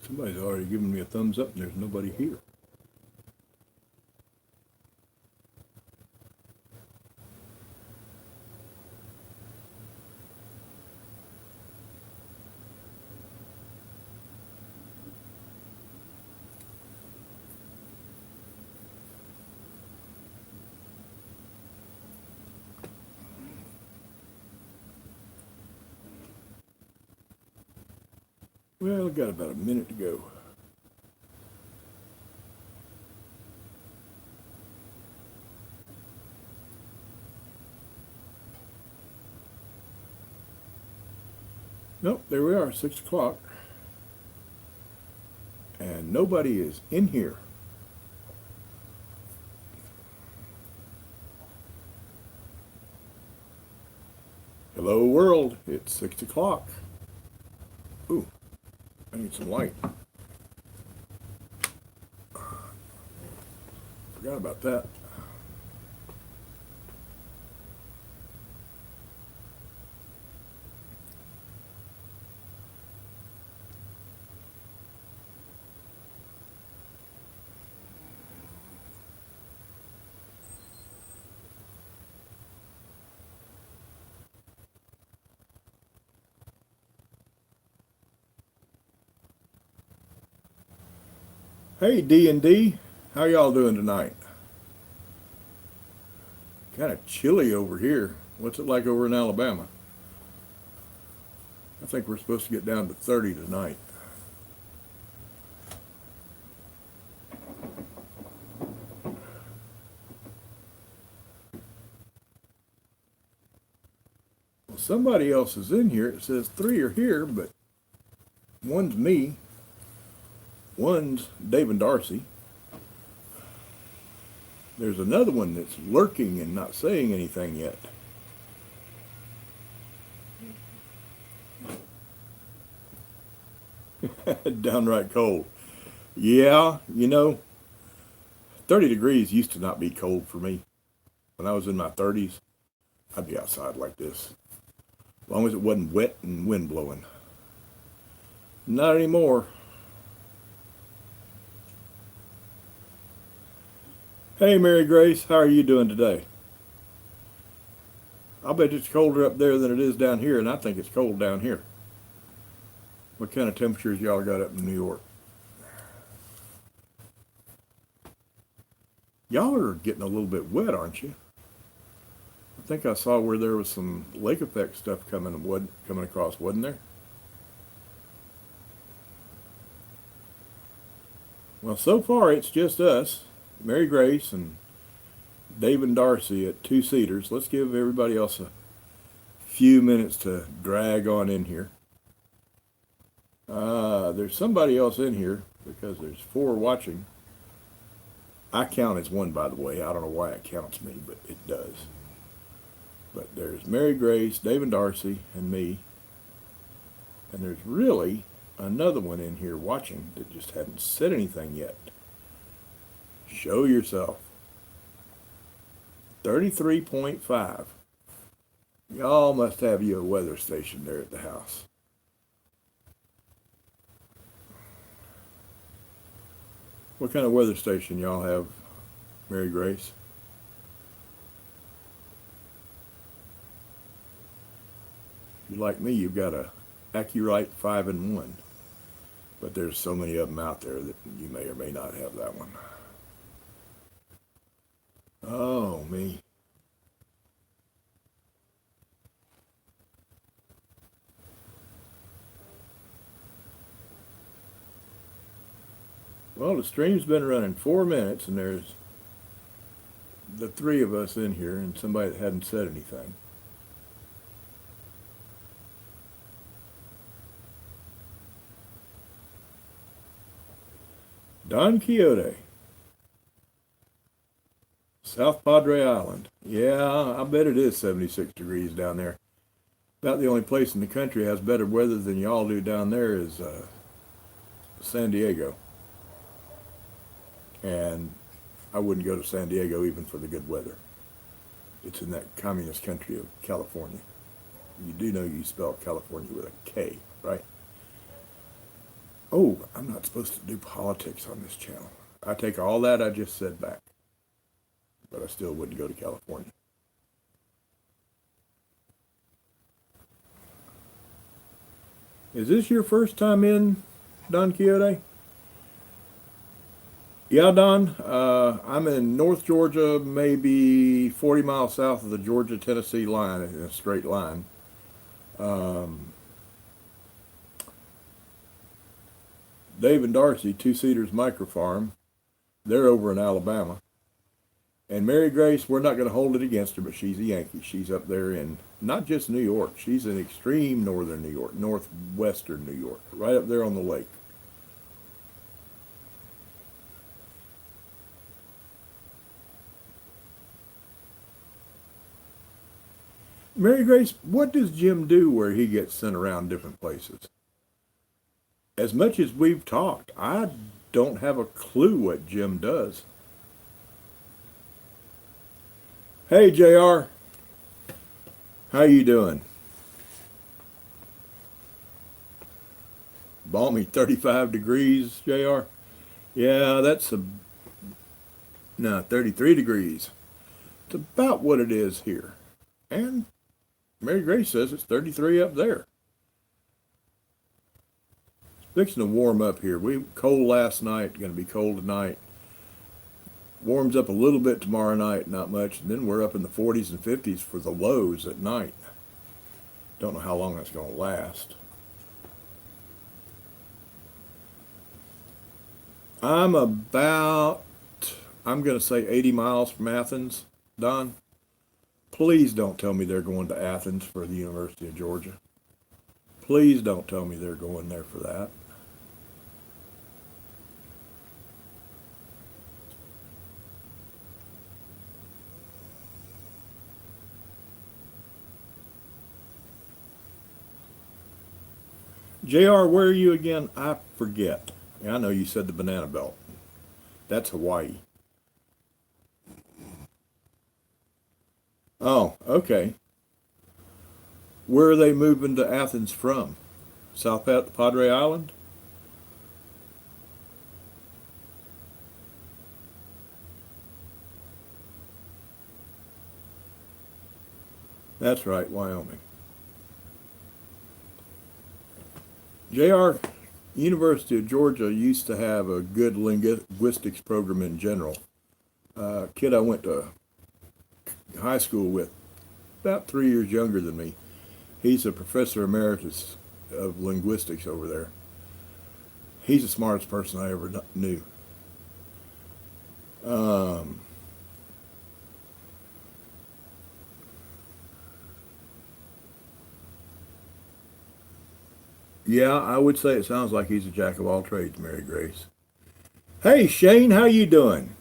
Somebody's already given me a thumbs up and there's nobody here. Well, I've got about a minute to go. Nope, there we are, 6 o'clock. And nobody is in here. Hello world, it's 6 o'clock. Ooh, I need some light. Forgot about that. Hey D&D, how y'all doing tonight? Kind of chilly over here. What's it like over in Alabama? I think we're supposed to get down to 30 tonight. Well, somebody else is in here. It says 3 are here, but one's me, one's Dave and Darcy. There's another one that's lurking and not saying anything yet. Downright cold. Yeah, 30 degrees used to not be cold for me. When I was in my 30s, I'd be outside like this. As long as it wasn't wet and wind blowing. Not anymore. Hey, Mary Grace, how are you doing today? I'll bet it's colder up there than it is down here, and I think it's cold down here. What kind of temperatures y'all got up in New York? Y'all are getting a little bit wet, aren't you? I think I saw where there was some lake effect stuff coming across, wasn't there? Well, so far it's just us, Mary Grace and Dave and Darcy at 2 seaters. Let's give everybody else a few minutes to drag on in here. There's somebody else in here because there's 4 watching. I count as 1, by the way. I don't know why it counts me, but it does. But there's Mary Grace, Dave and Darcy, and me. And there's really another one in here watching that just hadn't said anything yet. Show yourself. 33.5. Y'all must have you a weather station there at the house. What kind of weather station y'all have, Mary Grace? If you're like me, you've got a Accurite 5-in-1. But there's so many of them out there that you may or may not have that one. Oh, me. Well, the stream's been running 4 minutes, and there's the 3 of us in here and somebody that hadn't said anything. Don Quixote. South Padre Island. Yeah, I bet it is 76 degrees down there. About the only place in the country has better weather than y'all do down there is San Diego. And I wouldn't go to San Diego even for the good weather. It's in that communist country of California. You do know you spell California with a K, right? Oh, I'm not supposed to do politics on this channel. I take all that I just said back. But I still wouldn't go to California. Is this your first time in, Don Quixote? Yeah, Don. I'm in North Georgia, maybe 40 miles south of the Georgia-Tennessee line in a straight line. Dave and Darcy, Two Cedars Micro Farm, they're over in Alabama. And Mary Grace, we're not going to hold it against her, but she's a Yankee. She's up there in not just New York. She's in extreme northern New York, northwestern New York, right up there on the lake. Mary Grace, what does Jim do where he gets sent around different places? As much as we've talked, I don't have a clue what Jim does. Hey, JR. How you doing? Balmy 35 degrees, JR. Yeah, that's 33 degrees. It's about what it is here. And Mary Grace says it's 33 up there. It's fixing to warm up here. We cold last night, going to be cold tonight. Warms up a little bit tomorrow night, not much. And then we're up in the 40s and 50s for the lows at night. Don't know how long that's going to last. I'm going to say 80 miles from Athens, Don. Please don't tell me they're going to Athens for the University of Georgia. Please don't tell me they're going there for that. JR, where are you again? I forget. I know you said the Banana Belt. That's Hawaii. Oh, okay. Where are they moving to Athens from? South Padre Island? That's right, Wyoming. JR, University of Georgia used to have a good linguistics program in general. Kid I went to high school with, about 3 years younger than me. He's a professor emeritus of linguistics over there. He's the smartest person I ever knew. Yeah, I would say it sounds like he's a jack of all trades, Mary Grace. Hey, Shane, how you doing?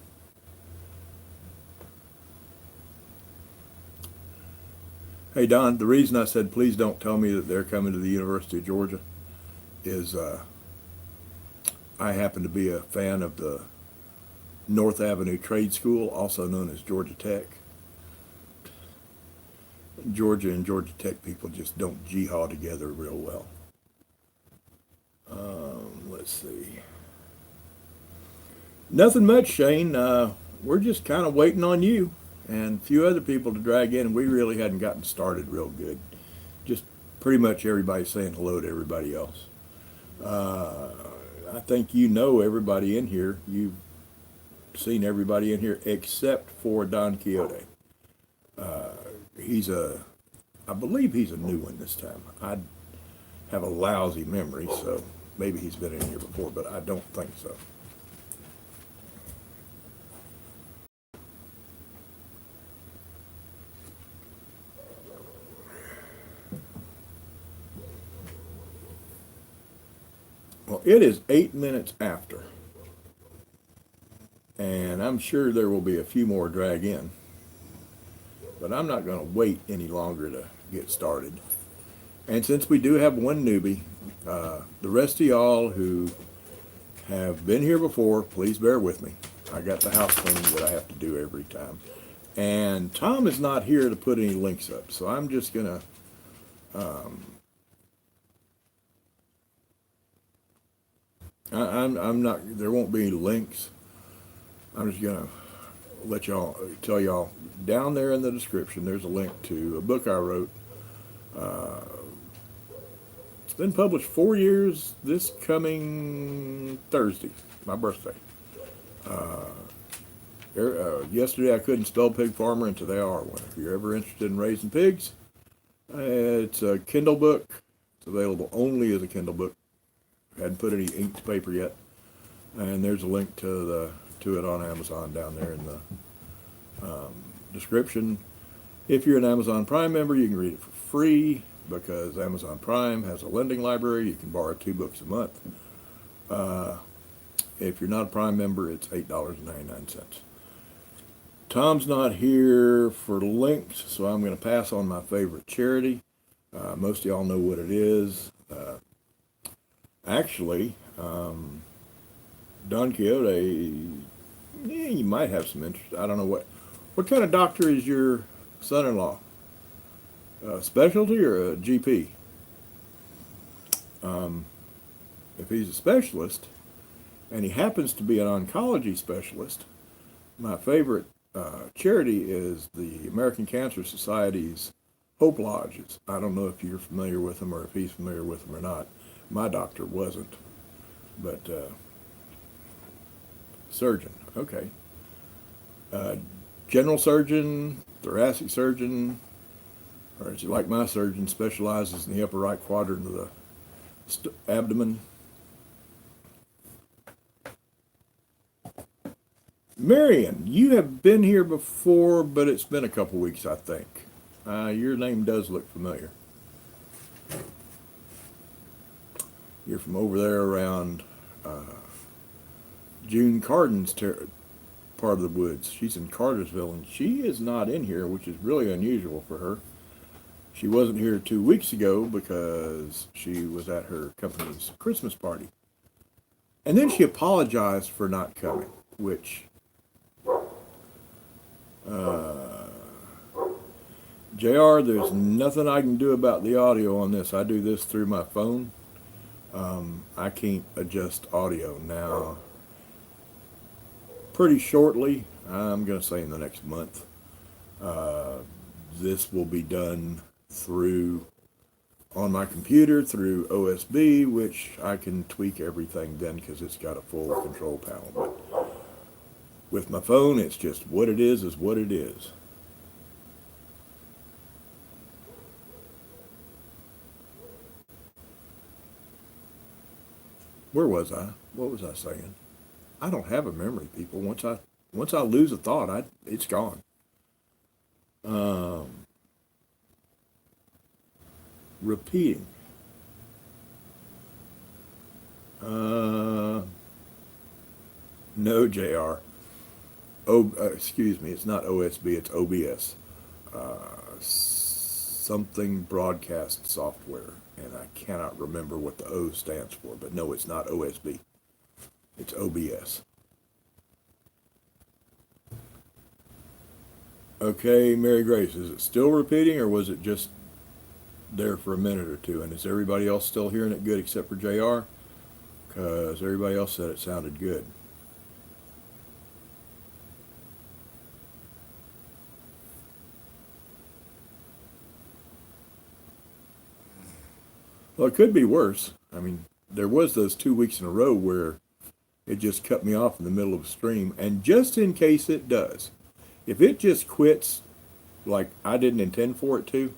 Hey, Don, the reason I said please don't tell me that they're coming to the University of Georgia is I happen to be a fan of the North Avenue Trade School, also known as Georgia Tech. Georgia and Georgia Tech people just don't jihad together real well. Let's see. Nothing much, Shane. We're just kind of waiting on you and a few other people to drag in. We really hadn't gotten started real good. Just pretty much everybody saying hello to everybody else. I think you know everybody in here. You've seen everybody in here except for Don Quixote. I believe he's a new one this time. I have a lousy memory, so maybe he's been in here before, but I don't think so. Well, it is 8 minutes after, and I'm sure there will be a few more drag in, but I'm not going to wait any longer to get started. And since we do have one newbie, the rest of y'all who have been here before, please bear with me. I got the house cleaning that I have to do every time. And Tom is not here to put any links up, so I'm just going to I'm not. There won't be any links. I'm just gonna let y'all tell y'all down there in the description. There's a link to a book I wrote. It's been published 4 years this coming Thursday, my birthday. Yesterday I couldn't spell pig farmer, and today I are one. If you're ever interested in raising pigs, it's a Kindle book. It's available only as a Kindle book. Hadn't put any ink to paper yet. And there's a link to it on Amazon down there in the description. If you're an Amazon Prime member, you can read it for free because Amazon Prime has a lending library. You can borrow 2 books a month. If you're not a Prime member, it's $8.99. Tom's not here for links, so I'm going to pass on my favorite charity. Most of y'all know what it is. Actually, Don Quixote, you might have some interest. I don't know what kind of doctor is your son-in-law? A specialty or a GP? If he's a specialist, and he happens to be an oncology specialist, my favorite charity is the American Cancer Society's Hope Lodges. I don't know if you're familiar with them or if he's familiar with them or not. My doctor wasn't, but surgeon, okay. General surgeon, thoracic surgeon, or as you like my surgeon, specializes in the upper right quadrant of the abdomen. Marion, you have been here before, but it's been a couple weeks, I think. Your name does look familiar. You're from over there around June Carden's part of the woods. She's in Cartersville, and she is not in here, which is really unusual for her. She wasn't here 2 weeks ago because she was at her company's Christmas party. And then she apologized for not coming, which... JR, there's nothing I can do about the audio on this. I do this through my phone. I can't adjust audio now. Pretty shortly, I'm going to say in the next month, this will be done on my computer through OSB, which I can tweak everything then because it's got a full control panel. But with my phone, it's just what it is what it is. Where was I? What was I saying? I don't have a memory, people. Once I lose a thought, it's gone. Repeating. No, JR. Excuse me. It's not OSB. It's OBS. Something broadcast software, and I cannot remember what the O stands for. But no, it's not OSB. It's OBS. Okay, Mary Grace, is it still repeating, or was it just there for a minute or two? And is everybody else still hearing it good except for JR? Because everybody else said it sounded good. Well, it could be worse. I mean, there was those 2 weeks in a row where it just cut me off in the middle of a stream. And just in case it does, if it just quits like I didn't intend for it to,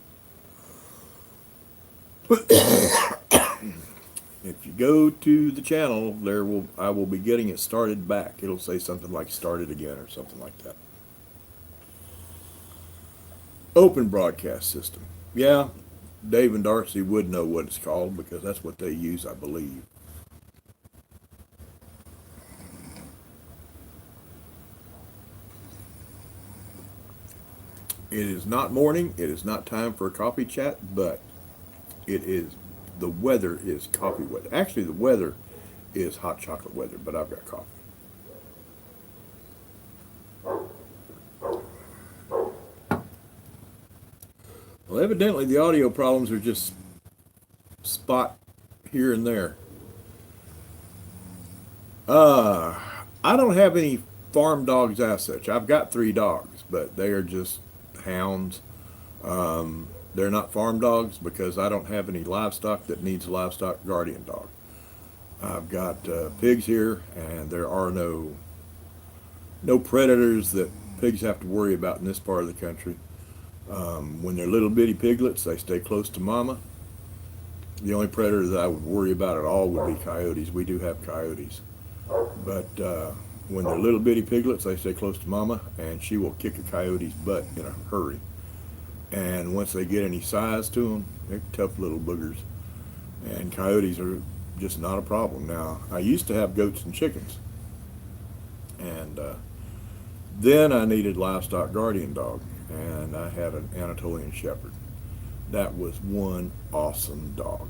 if you go to the channel, I will be getting it started back. It'll say something like started again or something like that. Open broadcast system. Yeah, Dave and Darcy would know what it's called because that's what they use, I believe. It is not morning. It is not time for a coffee chat, but the weather is coffee weather. Actually, the weather is hot chocolate weather, but I've got coffee. Well, evidently the audio problems are just spot here and there. Uh, I don't have any farm dogs as such. I've got three dogs, but they are just hounds. They're not farm dogs because I don't have any livestock that needs a livestock guardian dog. I've got pigs here, and there are no predators that pigs have to worry about in this part of the country. When they're little bitty piglets, they stay close to mama. The only predator that I would worry about at all would be coyotes. We do have coyotes, but when they're little bitty piglets, they stay close to mama, and she will kick a coyote's butt in a hurry. And once they get any size to them, they're tough little boogers. And coyotes are just not a problem. Now, I used to have goats and chickens, and then I needed livestock guardian dog, and I had an Anatolian Shepherd. That was one awesome dog.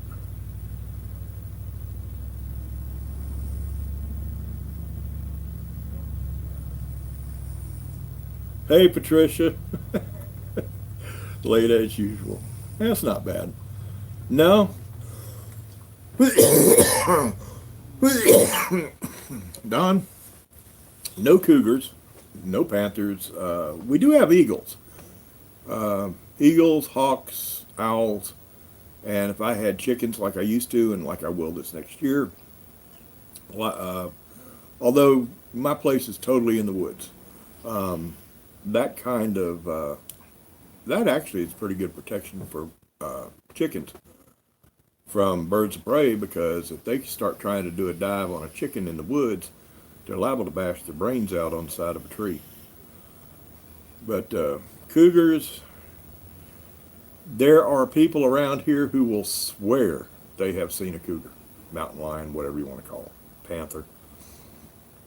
Hey, Patricia. Late as usual. That's not bad. No. Don, no cougars, no panthers. We do have eagles. Eagles, hawks, owls, and if I had chickens like I used to and like I will this next year, uh, although my place is totally in the woods, that kind of that actually is pretty good protection for chickens from birds of prey, because if they start trying to do a dive on a chicken in the woods, they're liable to bash their brains out on the side of a tree. But cougars, there are people around here who will swear they have seen a cougar, mountain lion, whatever you want to call it, panther.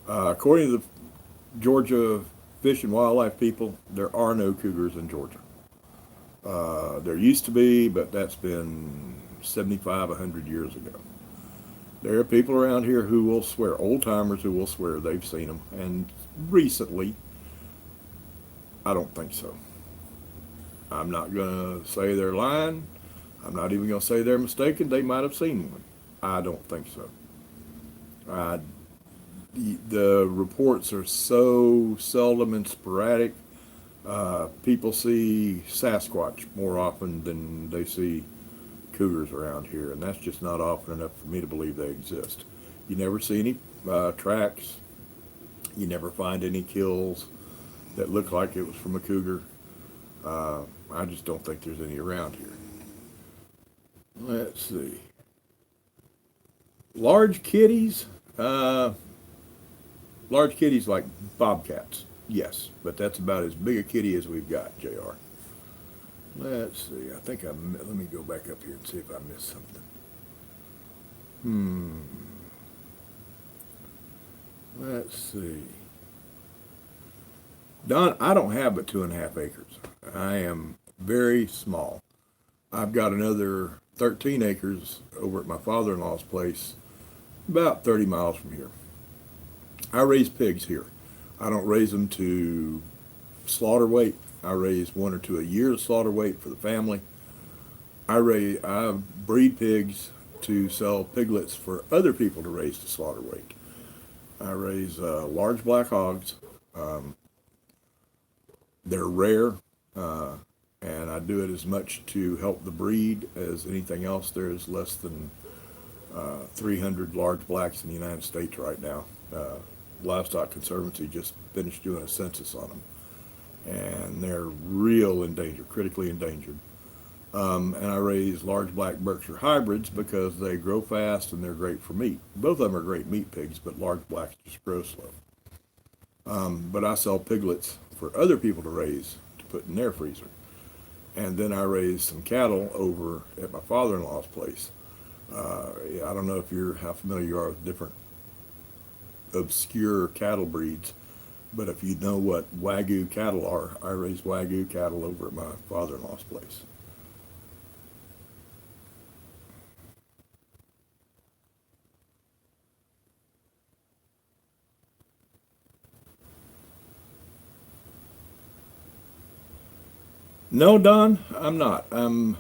According to the Georgia Fish and Wildlife people, there are no cougars in Georgia. There used to be, but that's been 75, 100 years ago. There are people around here who will swear, old timers who will swear they've seen them. And recently, I don't think so. I'm not going to say they're lying. I'm not even going to say they're mistaken. They might have seen one. I don't think so. The reports are so seldom and sporadic. People see Sasquatch more often than they see cougars around here, and that's just not often enough for me to believe they exist. You never see any tracks. You never find any kills that look like it was from a cougar. I just don't think there's any around here. Let's see. Large kitties. Large kitties like bobcats. Yes, but that's about as big a kitty as we've got, JR. Let's see. I think let me go back up here and see if I missed something. Let's see. Don, I don't have but 2.5 acres. I am very small. I've got another 13 acres over at my father-in-law's place, about 30 miles from here. I raise pigs here. I don't raise them to slaughter weight. I raise one or two a year to slaughter weight for the family. I breed pigs to sell piglets for other people to raise to slaughter weight. I raise large black hogs. They're rare, and I do it as much to help the breed as anything else. There's less than 300 large blacks in the United States right now. Livestock Conservancy just finished doing a census on them, and they're real endangered, critically endangered. And I raise large black Berkshire hybrids because they grow fast and they're great for meat. Both of them are great meat pigs, but large blacks just grow slow. But I sell piglets for other people to raise to put in their freezer. And then I raise some cattle over at my father-in-law's place. I don't know how familiar you are with different obscure cattle breeds, but if you know what Wagyu cattle are, I raise Wagyu cattle over at my father-in-law's place. No, Don, I'm not. I'm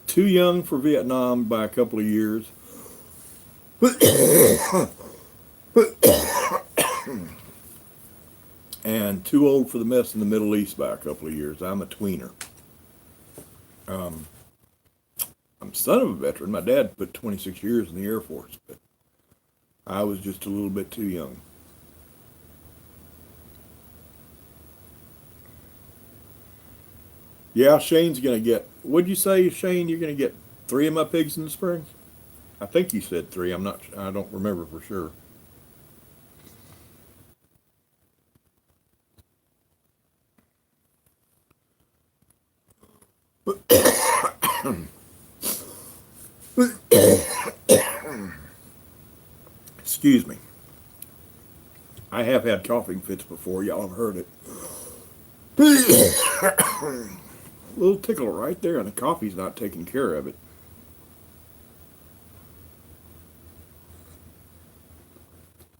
too young for Vietnam by a couple of years. too old for the mess in the Middle East by a couple of years. I'm a tweener. I'm son of a veteran. My dad put 26 years in the Air Force, but I was just a little bit too young. Yeah, Shane's going to get, what'd you say, Shane? You're going to get 3 of my pigs in the spring? I think you said 3. I don't remember for sure. Excuse me. I have had coughing fits before. Y'all have heard it. A little tickle right there, and the coffee's not taking care of it.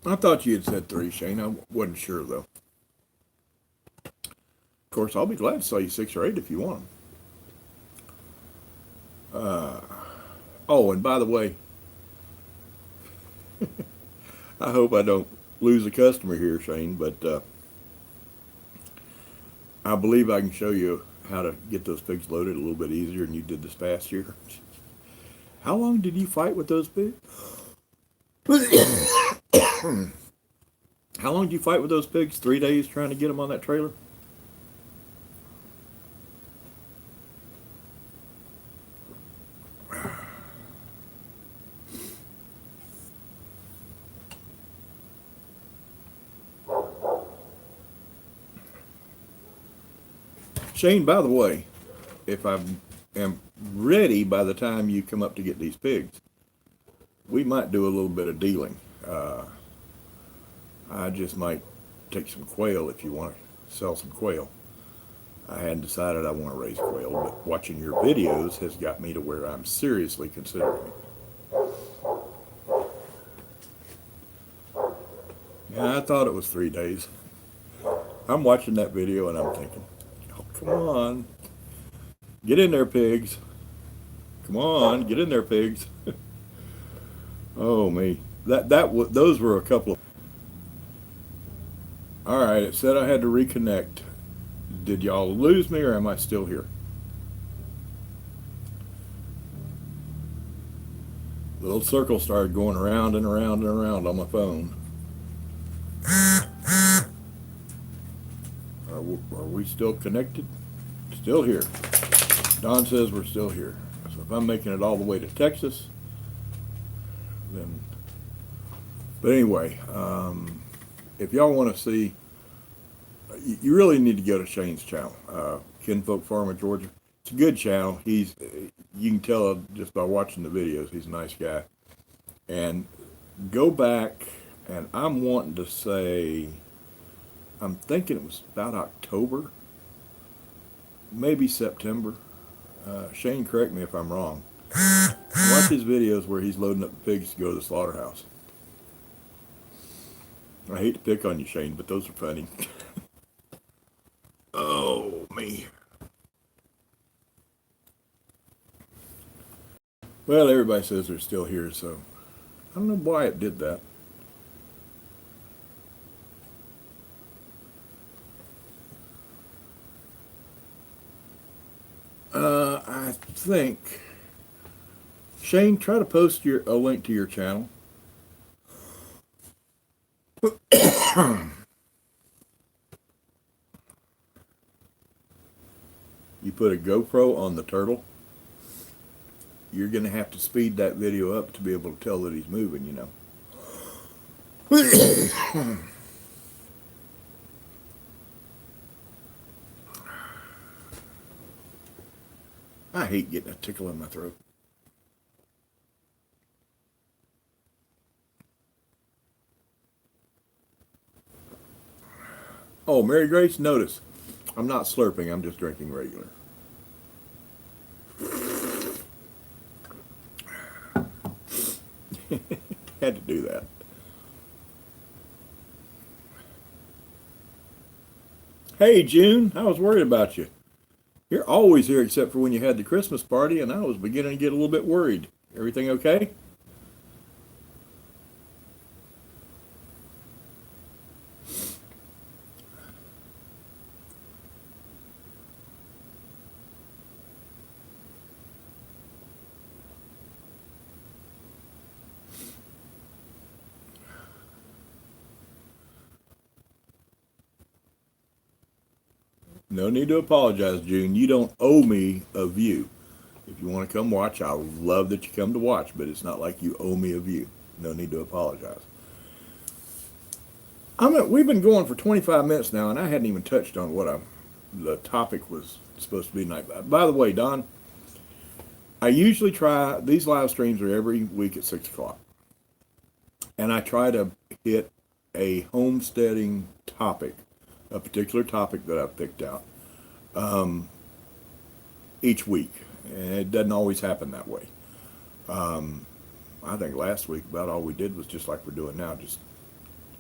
I thought you had said 3, Shane. I wasn't sure, though. Of course, I'll be glad to sell you 6 or 8 if you want them. Oh, and by the way, I hope I don't lose a customer here, Shane, but I believe I can show you how to get those pigs loaded a little bit easier than you did this past year. How long did you fight with those pigs? How long did you fight with those pigs? 3 days trying to get them on that trailer? Shane, by the way, if I am ready by the time you come up to get these pigs, we might do a little bit of dealing. I just might take some quail if you want to sell some quail. I hadn't decided I want to raise quail, but watching your videos has got me to where I'm seriously considering it. Yeah, I thought it was 3 days. I'm watching that video and I'm thinking, oh, come on. Get in there, pigs. Come on, get in there, pigs. Oh, me. Those were a couple of... All right, it said I had to reconnect. Did y'all lose me or am I still here? The little circle started going around and around and around on my phone. Are we still connected? Still here. Don says we're still here. So if I'm making it all the way to Texas, then... But anyway, if y'all want to see, you really need to go to Shane's channel, Kinfolk Farmer, Georgia. It's a good channel. You can tell just by watching the videos, he's a nice guy. And go back, and I'm wanting to say, I'm thinking it was about October, maybe September. Shane, correct me if I'm wrong. Watch his videos where he's loading up the pigs to go to the slaughterhouse. I hate to pick on you, Shane, but those are funny. Oh, me. Well, everybody says they're still here, so I don't know why it did that. I think, Shane, try to post a link to your channel. You put a GoPro on the turtle, you're going to have to speed that video up to be able to tell that he's moving, you know. I hate getting a tickle in my throat. Oh, Mary Grace, notice, I'm not slurping, I'm just drinking regular. Had to do that. Hey, June, I was worried about you. You're always here except for when you had the Christmas party, and I was beginning to get a little bit worried. Everything okay? No need to apologize, June. You don't owe me a view. If you want to come watch, I love that you come to watch, but it's not like you owe me a view. No need to apologize. We've been going for 25 minutes now, and I hadn't even touched on what the topic was supposed to be tonight. By the way, Don, I usually try, these live streams are every week at 6 o'clock. And I try to hit a homesteading topic, a particular topic that I've picked out, each week. And it doesn't always happen that way. I think last week about all we did was just like we're doing now, just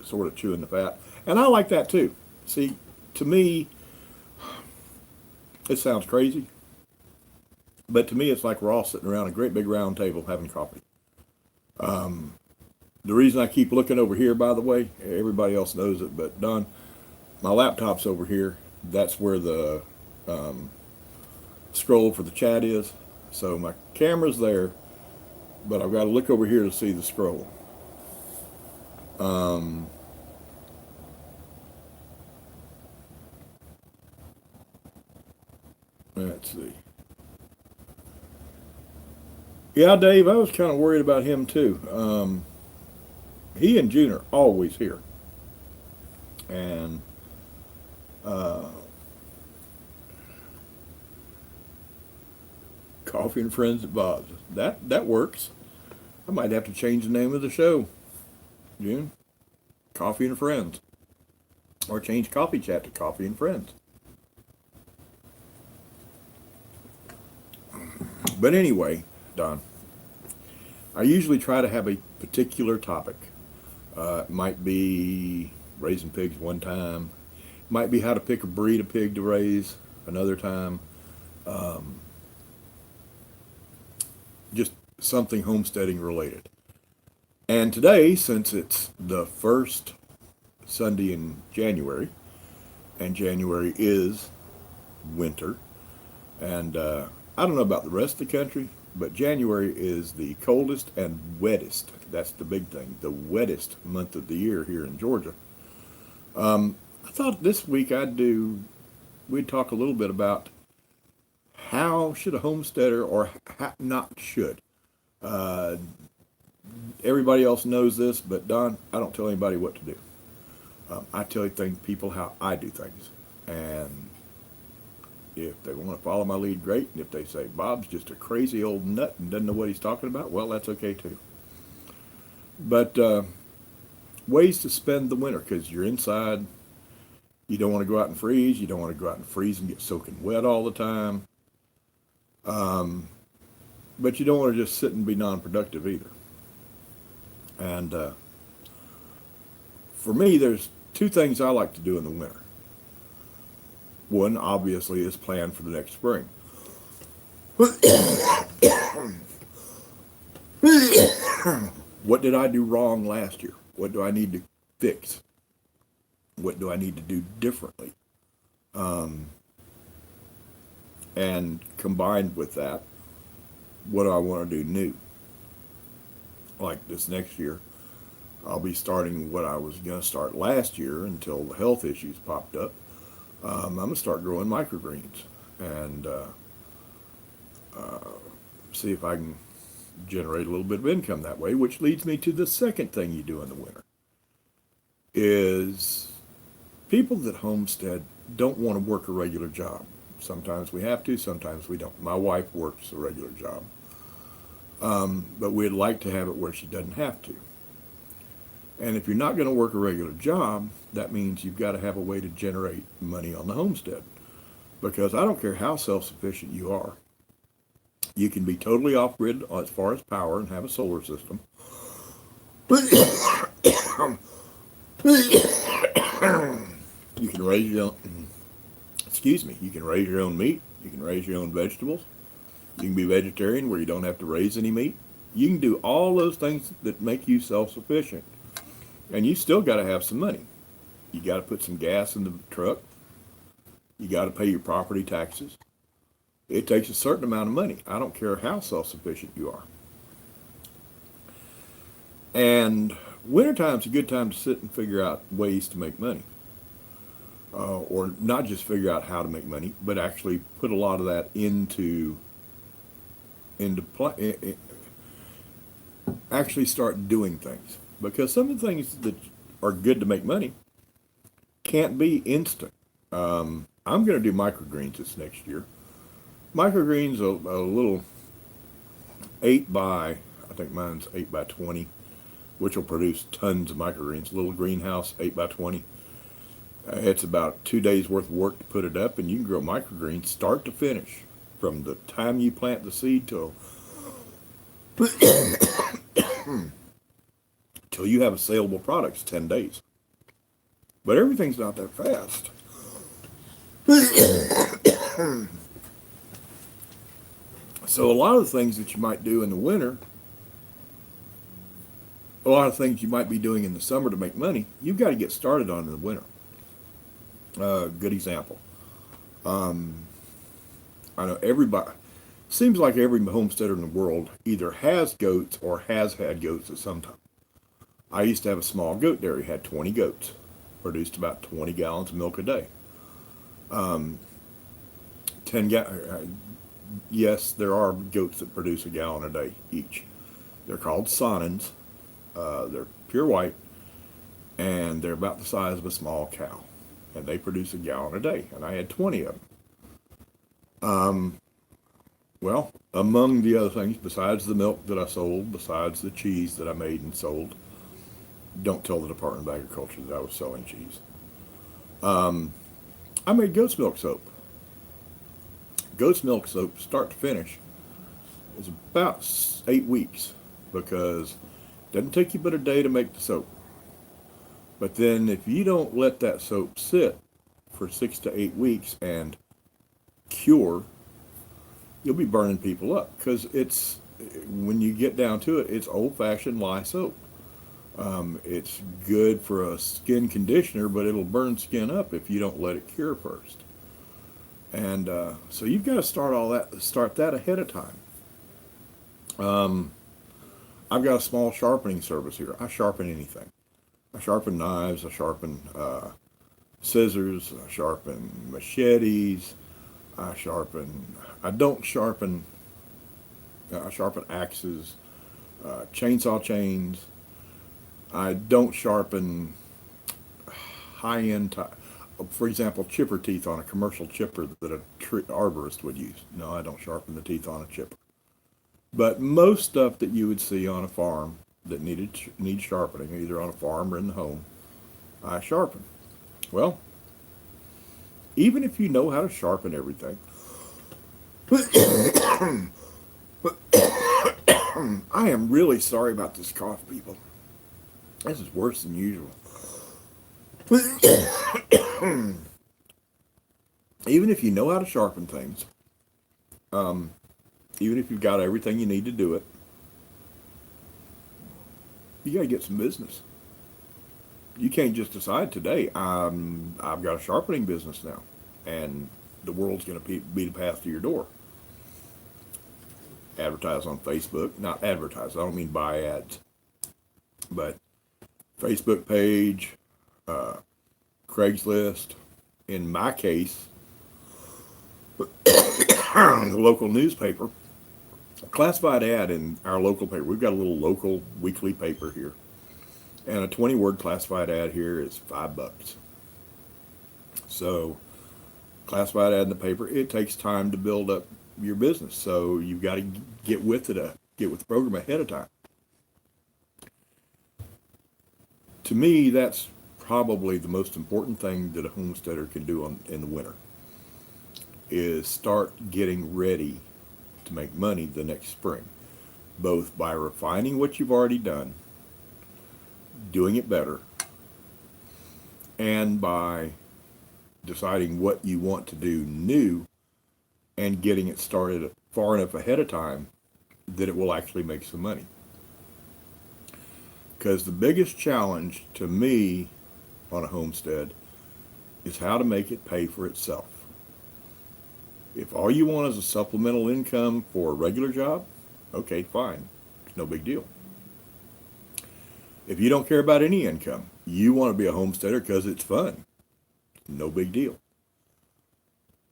sort of chewing the fat. And I like that too. See, to me, it sounds crazy, but to me it's like we're all sitting around a great big round table having coffee. The reason I keep looking over here, by the way, everybody else knows it, but Don, my laptop's over here. That's where the scroll for the chat is. So my camera's there, but I've got to look over here to see the scroll. Let's see. Yeah, Dave, I was kind of worried about him too. He and June are always here. And Coffee and Friends at Bob's. That works. I might have to change the name of the show, June. Coffee and Friends. Or change Coffee Chat to Coffee and Friends. But anyway, Don, I usually try to have a particular topic. It might be raising pigs one time. It might be how to pick a breed of pig to raise another time. Just something homesteading related. And today, since it's the first Sunday in January, and January is winter, and I don't know about the rest of the country, but January is the coldest and wettest. That's the big thing, the wettest month of the year here in Georgia. I thought this week we'd talk a little bit about how should a homesteader, or not should. Everybody else knows this, but Don, I don't tell anybody what to do. I tell people how I do things. And if they want to follow my lead, great. And if they say, Bob's just a crazy old nut and doesn't know what he's talking about, well, that's okay too. But ways to spend the winter, because you're inside. You don't want to go out and freeze. You don't want to go out and freeze and get soaking wet all the time. But you don't want to just sit and be non-productive either. And for me, there's two things I like to do in the winter. One, obviously, is plan for the next spring. What did I do wrong last year? What do I need to fix? What do I need to do differently? And combined with that, what do I want to do new? Like this next year, I'll be starting what I was going to start last year until the health issues popped up. I'm going to start growing microgreens and see if I can generate a little bit of income that way, which leads me to the second thing you do in the winter. Is people that homestead don't want to work a regular job. Sometimes we have to, sometimes we don't. My wife works a regular job. But we'd like to have it where she doesn't have to. And if you're not going to work a regular job, that means you've got to have a way to generate money on the homestead. Because I don't care how self-sufficient you are. You can be totally off-grid as far as power and have a solar system. You can raise your own, you can raise your own meat. You can raise your own vegetables. You can be vegetarian where you don't have to raise any meat. You can do all those things that make you self-sufficient. And you still got to have some money. You got to put some gas in the truck. You got to pay your property taxes. It takes a certain amount of money. I don't care how self-sufficient you are. And wintertime's a good time to sit and figure out ways to make money. or not just figure out how to make money, but actually put a lot of that into play. Actually start doing things, because some of the things that are good to make money can't be instant. I'm going to do microgreens this next year. Microgreens a little 8 by, I think mine's 8 by 20, which will produce tons of microgreens. Little greenhouse, 8 by 20. It's about 2 days worth of work to put it up, and you can grow microgreens start to finish, from the time you plant the seed till till you have a saleable product. It's 10 days. But everything's not that fast. So a lot of the things that you might do in the winter, a lot of things you might be doing in the summer to make money, you've got to get started on in the winter. Good example. I know everybody, seems like every homesteader in the world either has goats or has had goats at some time. I used to have a small goat dairy, had 20 goats, produced about 20 gallons of milk a day. 10 yes, there are goats that produce a gallon a day each. They're called Sonnens. They're pure white, and they're about the size of a small cow, and they produce a gallon a day, and I had 20 of them. Well, among the other things, besides the milk that I sold, besides the cheese that I made and sold, don't tell the Department of Agriculture that I was selling cheese. I made goat's milk soap. Goat's milk soap, start to finish, is about 8 weeks, because it doesn't take you but a day to make the soap. But then if you don't let that soap sit for 6 to 8 weeks and cure, you'll be burning people up, because it's, when you get down to it, it's old-fashioned lye soap. It's good for a skin conditioner, but it'll burn skin up if you don't let it cure first. And so you've got to start that ahead of time. I've got a small sharpening service here. I sharpen anything. I sharpen knives. I sharpen scissors. I sharpen machetes. I sharpen axes, chainsaw chains. I don't sharpen high-end, for example, chipper teeth on a commercial chipper that a arborist would use. No, I don't sharpen the teeth on a chipper. But most stuff that you would see on a farm that needs sharpening, either on a farm or in the home, I sharpen. Well, even if you know how to sharpen everything, I am really sorry about this cough, people. This is worse than usual. Even if you know how to sharpen things, even if you've got everything you need to do it, you got to get some business. You can't just decide today, I've got a sharpening business now, and the world's going to be the path to your door. Advertise on Facebook. Not advertise, I don't mean buy ads. But Facebook page, Craigslist, in my case, the local newspaper, a classified ad in our local paper. We've got a little local weekly paper here. And a 20-word classified ad here is $5. So, classified ad in the paper, it takes time to build up your business. So you've got to get with the program ahead of time. To me, that's probably the most important thing that a homesteader can do in the winter, is start getting ready to make money the next spring, both by refining what you've already done, doing it better, and by deciding what you want to do new and getting it started far enough ahead of time that it will actually make some money. Because the biggest challenge to me on a homestead is how to make it pay for itself. If all you want is a supplemental income for a regular job, okay, fine. It's no big deal. If you don't care about any income, you want to be a homesteader because it's fun. no big deal.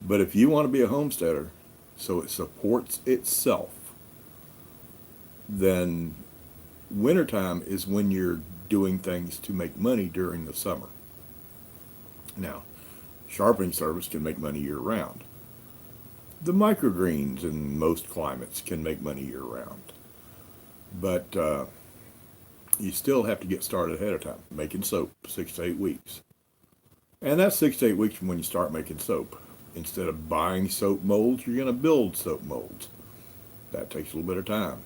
But if you want to be a homesteader so it supports itself, then wintertime is when you're doing things to make money during the summer. Now, sharpening service can make money year round. The microgreens in most climates can make money year round. But you still have to get started ahead of time, making soap 6 to 8 weeks. And that's 6 to 8 weeks from when you start making soap. Instead of buying soap molds, you're going to build soap molds. That takes a little bit of time.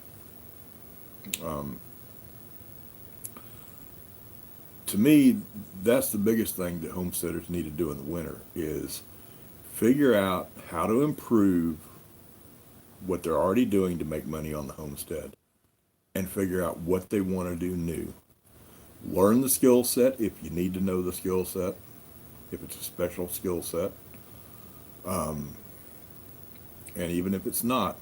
To me, that's the biggest thing that homesteaders need to do in the winter is figure out how to improve what they're already doing to make money on the homestead and figure out what they want to do new. Learn the skill set if you need to know the skill set, if it's a special skill set. And even if it's not,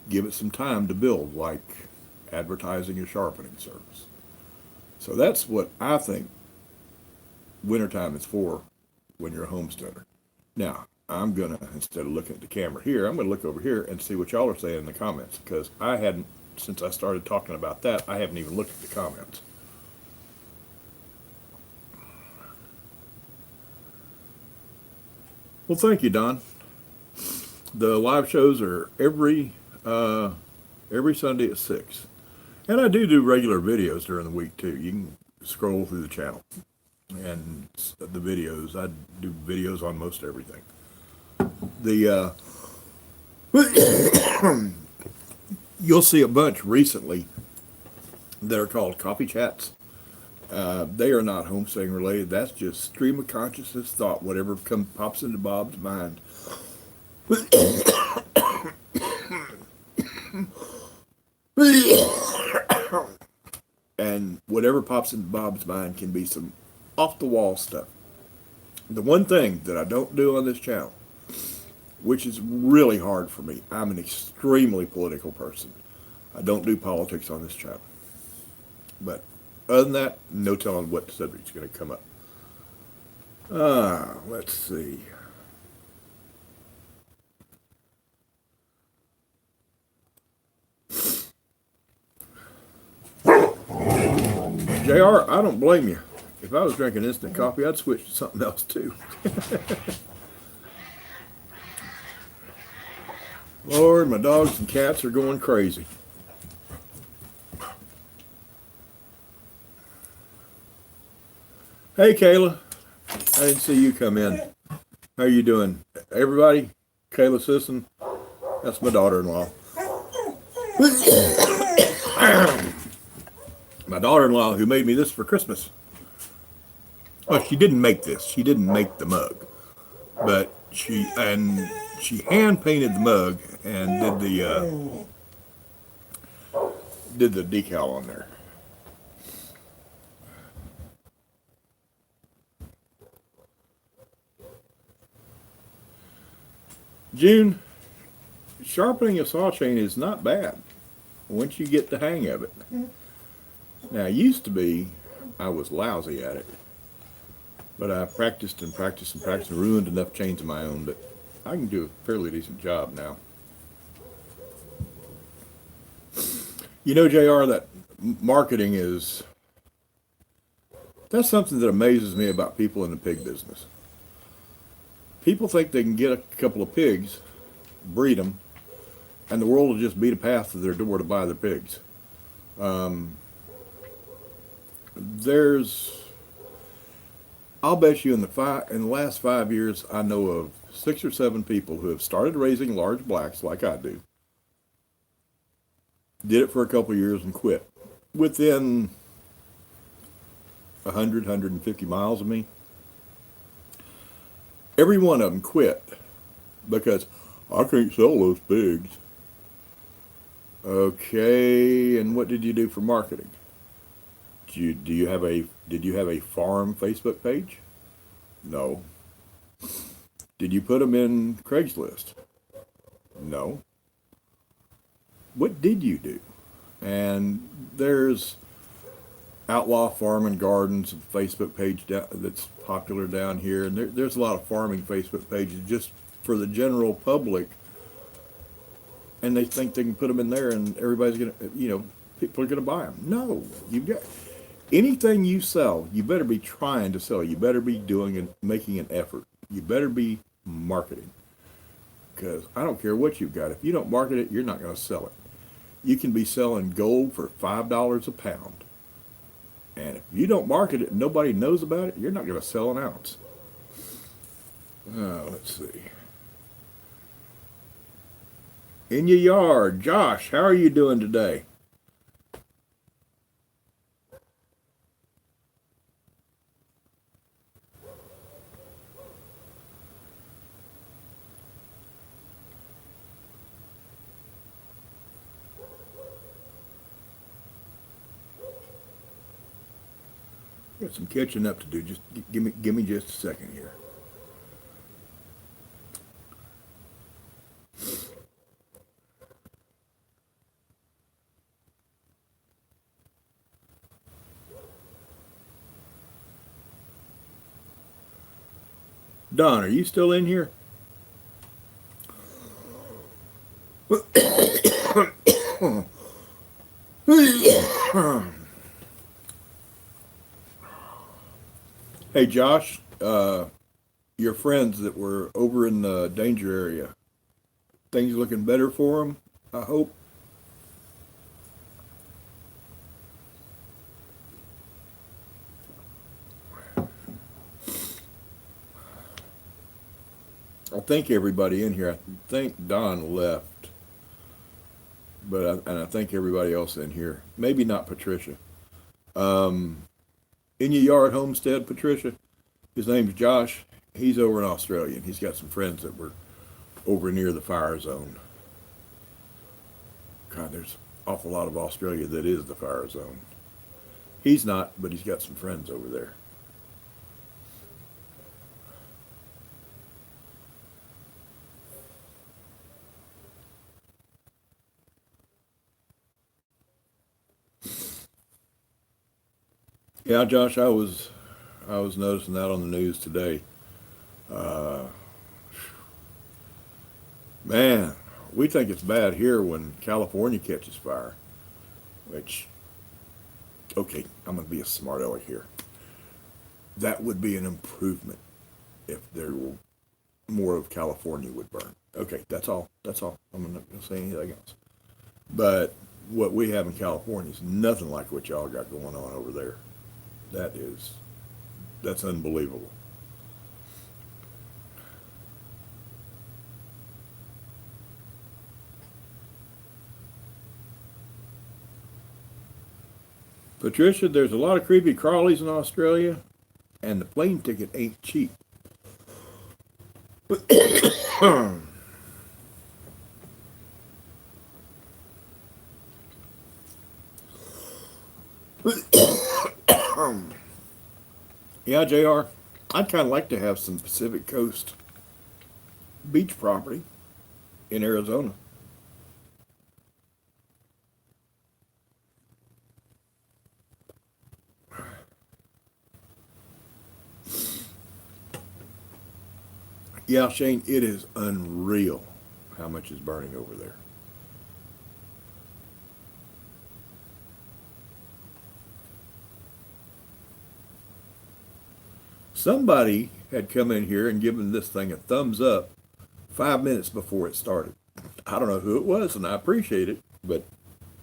give it some time to build, like advertising a sharpening service. So that's what I think wintertime is for when you're a homesteader. Now, I'm going to, instead of looking at the camera here, I'm going to look over here and see what y'all are saying in the comments, because I hadn't, since I started talking about that, I haven't even looked at the comments. Well, thank you, Don. The live shows are every Sunday at 6. And I do regular videos during the week, too. You can scroll through the channel. And the videos, I do videos on most everything. You'll see a bunch recently that are called coffee chats. They are not homesteading related. That's just stream of consciousness thought, whatever pops into Bob's mind. And whatever pops into Bob's mind can be some off-the-wall stuff. The one thing that I don't do on this channel, which is really hard for me, I'm an extremely political person. I don't do politics on this channel. But other than that, no telling what subject's going to come up. Let's see. JR, I don't blame you. If I was drinking instant coffee, I'd switch to something else too. Lord, my dogs and cats are going crazy. Hey, Kayla. I didn't see you come in. How you doing? Everybody? Kayla Sisson? That's my daughter-in-law. My daughter-in-law who made me this for Christmas. Well, she didn't make this. She didn't make the mug. But she hand-painted the mug and did the decal on there. June, sharpening a saw chain is not bad once you get the hang of it. Now, it used to be I was lousy at it, but I practiced and ruined enough chains of my own that I can do a fairly decent job now. You know, JR, that marketing that's something that amazes me about people in the pig business. People think they can get a couple of pigs, breed them, and the world will just beat a path to their door to buy their pigs. I'll bet you in the last 5 years, I know of 6 or 7 people who have started raising large blacks like I do. Did it for a couple of years and quit. Within 100, 150 miles of me. Every one of them quit because I can't sell those pigs. Okay, and what did you do for marketing? Did you have a farm Facebook page? No. Did you put them in Craigslist? No. What did you do? And there's Outlaw Farm and Gardens Facebook page that's popular down here, and there's a lot of farming Facebook pages just for the general public, and they think they can put them in there and everybody's gonna, people are gonna buy them. No, you got anything you sell, you better be trying to sell. You better be doing and making an effort. You better be marketing, because I don't care what you've got. If you don't market it, you're not going to sell it. You can be selling gold for $5 a pound. And if you don't market it and nobody knows about it, you're not going to sell an ounce. Let's see. In your yard, Josh, how are you doing today? Got some catching up to do. Just give me just a second here. Don, are you still in here? Hey, Josh, your friends that were over in the danger area, things looking better for them, I hope. I think everybody in here, I think Don left, and I think everybody else in here, maybe not Patricia. In your yard, Homestead, Patricia, his name's Josh. He's over in Australia, and he's got some friends that were over near the fire zone. God, there's an awful lot of Australia that is the fire zone. He's not, but he's got some friends over there. Yeah, Josh, I was noticing that on the news today. Uh, Man, we think it's bad here when California catches fire. Which, okay, I'm gonna be a smart aleck here. That would be an improvement if there were more of California would burn. Okay, that's all. That's all. I'm not gonna say anything else. But what we have in California is nothing like what y'all got going on over there. That is, that's unbelievable. Patricia, there's a lot of creepy crawlies in Australia, and the plane ticket ain't cheap. Yeah, JR, I'd kind of like to have some Pacific Coast beach property in Arizona. Yeah, Shane, it is unreal how much is burning over there. Somebody had come in here and given this thing a thumbs up 5 minutes before it started. I don't know who it was, and I appreciate it, but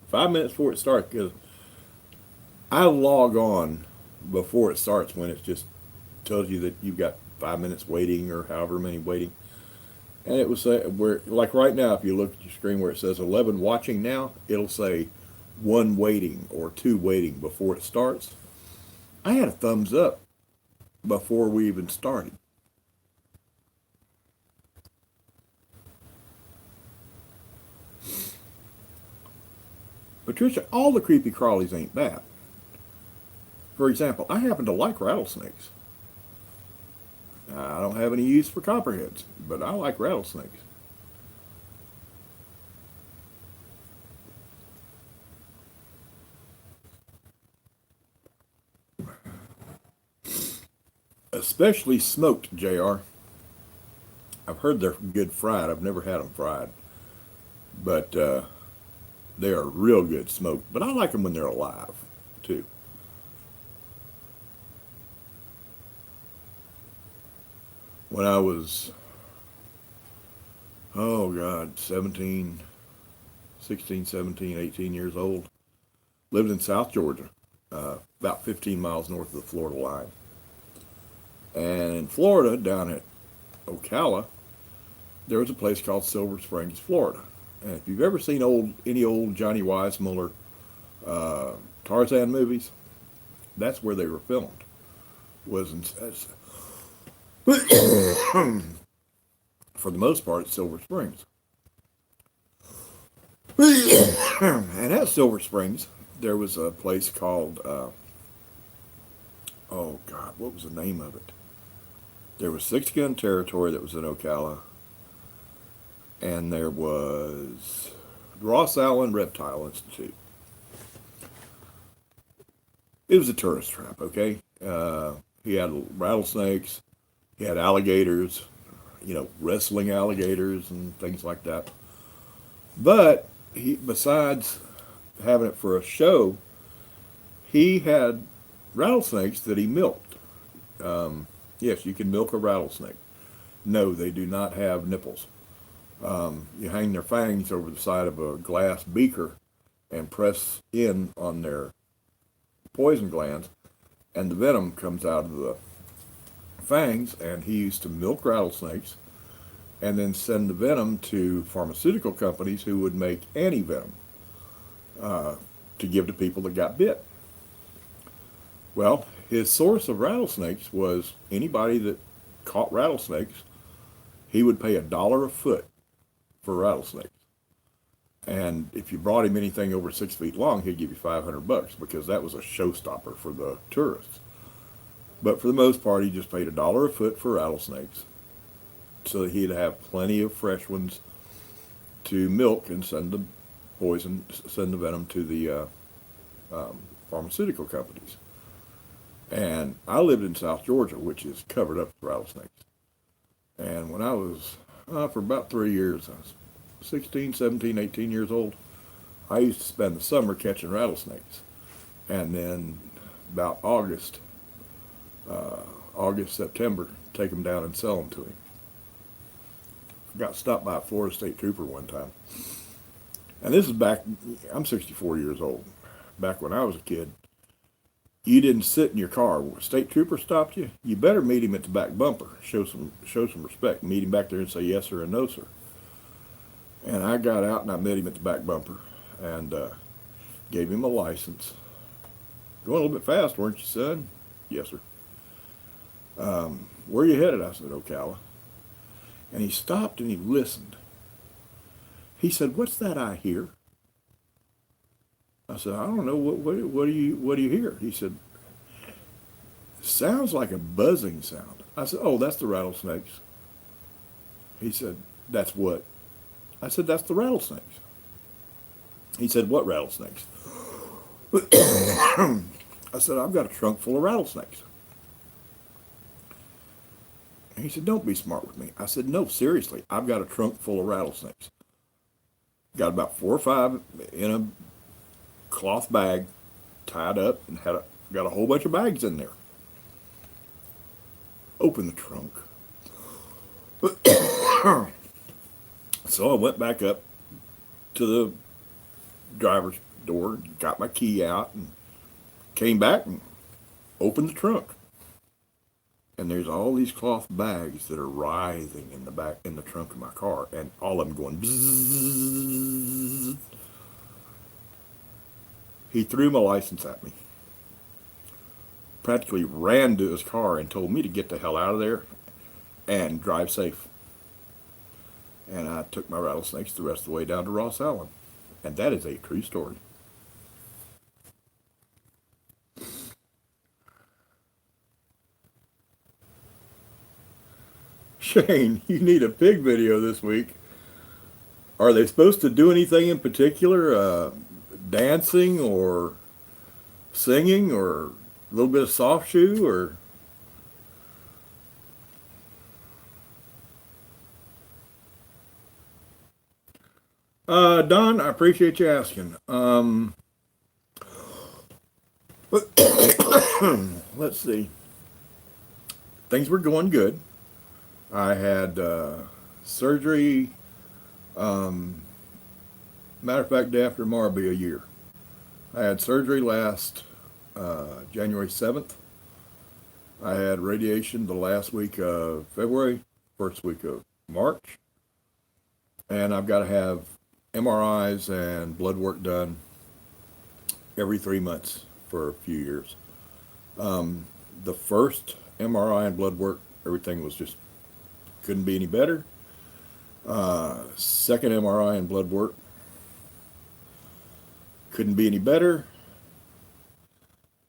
5 minutes before it starts, because I log on before it starts when it just tells you that you've got 5 minutes waiting or however many waiting. And it will say, where, like right now, if you look at your screen where it says 11 watching now, it'll say one waiting or two waiting before it starts. I had a thumbs up before we even started. Patricia, all the creepy crawlies ain't bad. For example, I happen to like rattlesnakes. I don't have any use for copperheads, but I like rattlesnakes. especially smoked, JR. I've heard they're good fried. I've never had them fried, but they are real good smoked. But I like them when they're alive, too. When I was, oh God, 17, 16, 17, 18 years old, lived in South Georgia, about 15 miles north of the Florida line. And in Florida, down at Ocala, there was a place called Silver Springs, Florida. And if you've ever seen any old Johnny Weissmuller Tarzan movies, that's where they were filmed. Was in, for the most part, it's Silver Springs. And at Silver Springs, there was a place called, oh God, what was the name of it? There was Six Gun Territory that was in Ocala, and there was Ross Allen Reptile Institute. It was a tourist trap, okay? He had rattlesnakes, he had alligators, wrestling alligators and things like that. But besides having it for a show, he had rattlesnakes that he milked. Yes, you can milk a rattlesnake. No, they do not have nipples. You hang their fangs over the side of a glass beaker and press in on their poison glands, and the venom comes out of the fangs. And he used to milk rattlesnakes and then send the venom to pharmaceutical companies who would make anti-venom to give to people that got bit. Well, his source of rattlesnakes was anybody that caught rattlesnakes. He would pay $1 a foot for rattlesnakes. And if you brought him anything over 6 feet long, he'd give you $500 because that was a showstopper for the tourists. But for the most part, he just paid $1 a foot for rattlesnakes, so that he'd have plenty of fresh ones to milk and send the venom to the pharmaceutical companies. And I lived in South Georgia, which is covered up with rattlesnakes. And when I was, for about 3 years, I was 16, 17, 18 years old, I used to spend the summer catching rattlesnakes. And then about August, September, take them down and sell them to him. Got stopped by a Florida State Trooper one time. And this is back, I'm 64 years old. Back when I was a kid, you didn't sit in your car. When a state trooper stopped you, you better meet him at the back bumper. Show some respect. Meet him back there and say yes sir and no sir. And I got out and I met him at the back bumper and gave him a license. Going a little bit fast, weren't you, son? Yes, sir. Where are you headed? I said, Ocala. And he stopped and he listened. He said, what's that I hear? I said, I don't know. What do you hear? He said, sounds like a buzzing sound. I said, oh, that's the rattlesnakes. He said, that's what? I said, that's the rattlesnakes. He said, what rattlesnakes? I said, I've got a trunk full of rattlesnakes. And he said, don't be smart with me. I said, no, seriously, I've got a trunk full of rattlesnakes. Got about 4 or 5 in a cloth bag, tied up, and got a whole bunch of bags in there. Open the trunk. So I went back up to the driver's door, got my key out, and came back and opened the trunk. And there's all these cloth bags that are writhing in the trunk of my car, and all of them going bzzz. He threw my license at me. Practically ran to his car and told me to get the hell out of there and drive safe. And I took my rattlesnakes the rest of the way down to Ross Allen. And that is a true story. Shane, you need a pig video this week. Are they supposed to do anything in particular? Dancing or singing or a little bit of soft shoe or Don, I appreciate you asking. Let's see. Things were going good. I had surgery. Um, Matter of fact, day after tomorrow will be a year. I had surgery last January 7th. I had radiation the last week of February, first week of March, and I've got to have MRIs and blood work done every 3 months for a few years. Um, the first MRI and blood work, everything was just couldn't be any better. Second MRI and blood work couldn't be any better.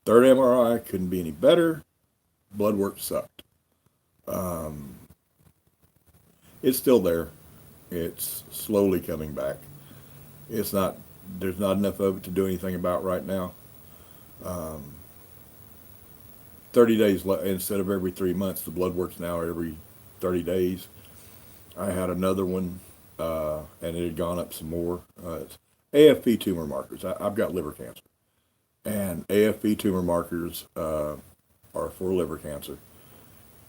Third MRI couldn't be any better. Blood work sucked. Um, it's still there. It's slowly coming back. It's not. There's not enough of it to do anything about right now. Um, 30 days instead of every 3 months. The blood work's now every 30 days. I had another one, and it had gone up some more. It's AFP tumor markers. I've got liver cancer, and AFP tumor markers are for liver cancer.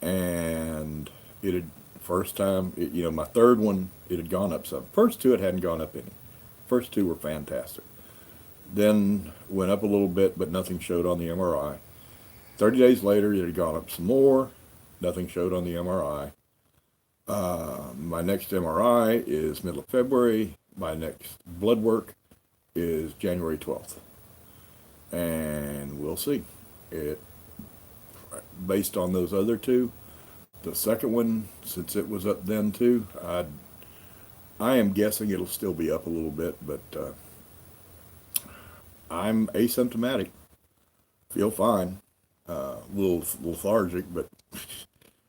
And it had first time, my third one, it had gone up some. First two, it hadn't gone up any. First two were fantastic. Then went up a little bit, but nothing showed on the MRI. 30 days later, it had gone up some more. Nothing showed on the MRI. My next MRI is middle of February. My next blood work is January 12th. And we'll see. It based on those other two. The second one, since it was up then too, I am guessing it'll still be up a little bit, but I'm asymptomatic. Feel fine. A little lethargic, but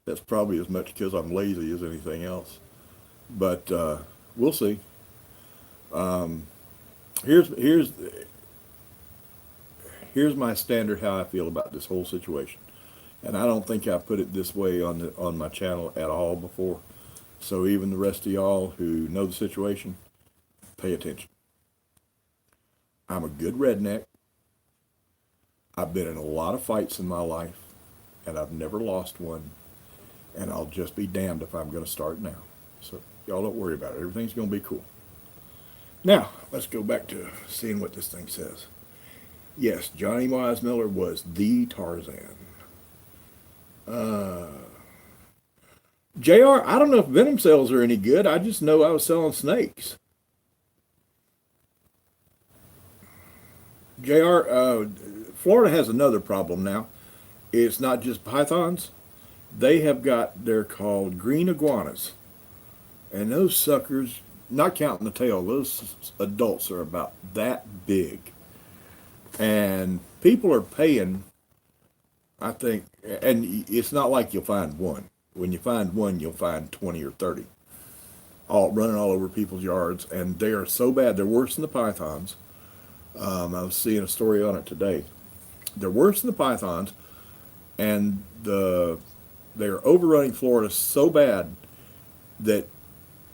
that's probably as much because I'm lazy as anything else. But we'll see. Um, here's here's my standard how I feel about this whole situation, and I don't think I put it this way on my channel at all before. So even the rest of y'all who know the situation, pay attention. I'm a good redneck. I've been in a lot of fights in my life, and I've never lost one. And I'll just be damned if I'm going to start now. So y'all don't worry about it. Everything's going to be cool. Now, let's go back to seeing what this thing says. Yes, Johnny Weissmiller was the Tarzan. Uh, JR, I don't know if venom cells are any good. I just know I was selling snakes. JR, Florida has another problem now. It's not just pythons. They have got, they're called green iguanas. And those suckers, not counting the tail, those adults are about that big. And people are paying, I think, and it's not like you'll find one. When you find one, you'll find 20 or 30, all running all over people's yards. And they are so bad, they're worse than the pythons. I was seeing a story on it today. They're worse than the pythons, and they are overrunning Florida so bad that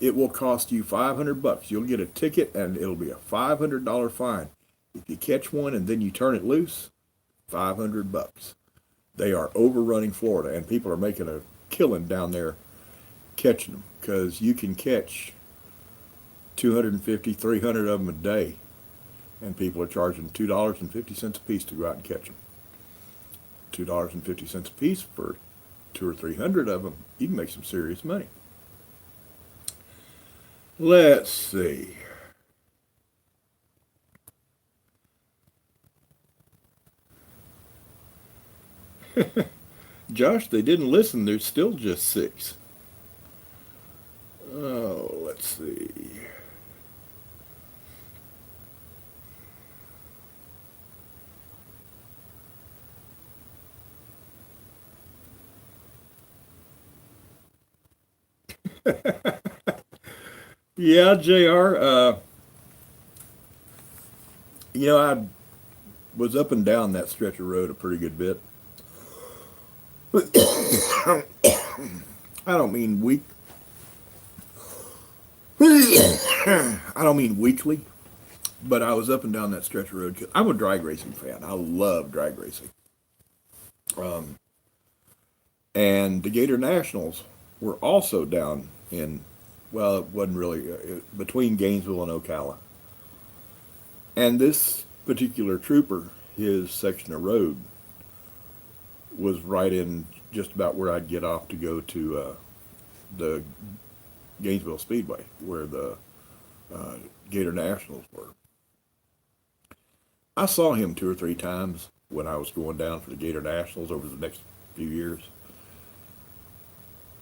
it will cost you $500. You'll get a ticket, and it'll be a $500 fine. If you catch one and then you turn it loose, $500. They are overrunning Florida, and people are making a killing down there catching them because you can catch 250, 300 of them a day, and people are charging $2.50 a piece to go out and catch them. $2.50 a piece for 200 or 300 of them, you can make some serious money. Let's see. Josh, they didn't listen. There's still just 6. Oh, let's see. Yeah, JR. I was up and down that stretch of road a pretty good bit. I don't mean weak. I don't mean weekly, but I was up and down that stretch of road. 'Cause I'm a drag racing fan. I love drag racing. And the Gator Nationals were also down in, well, it wasn't really, between Gainesville and Ocala. And this particular trooper, his section of road was right in just about where I'd get off to go to the Gainesville Speedway, where the Gator Nationals were. I saw him 2 or 3 times when I was going down for the Gator Nationals over the next few years.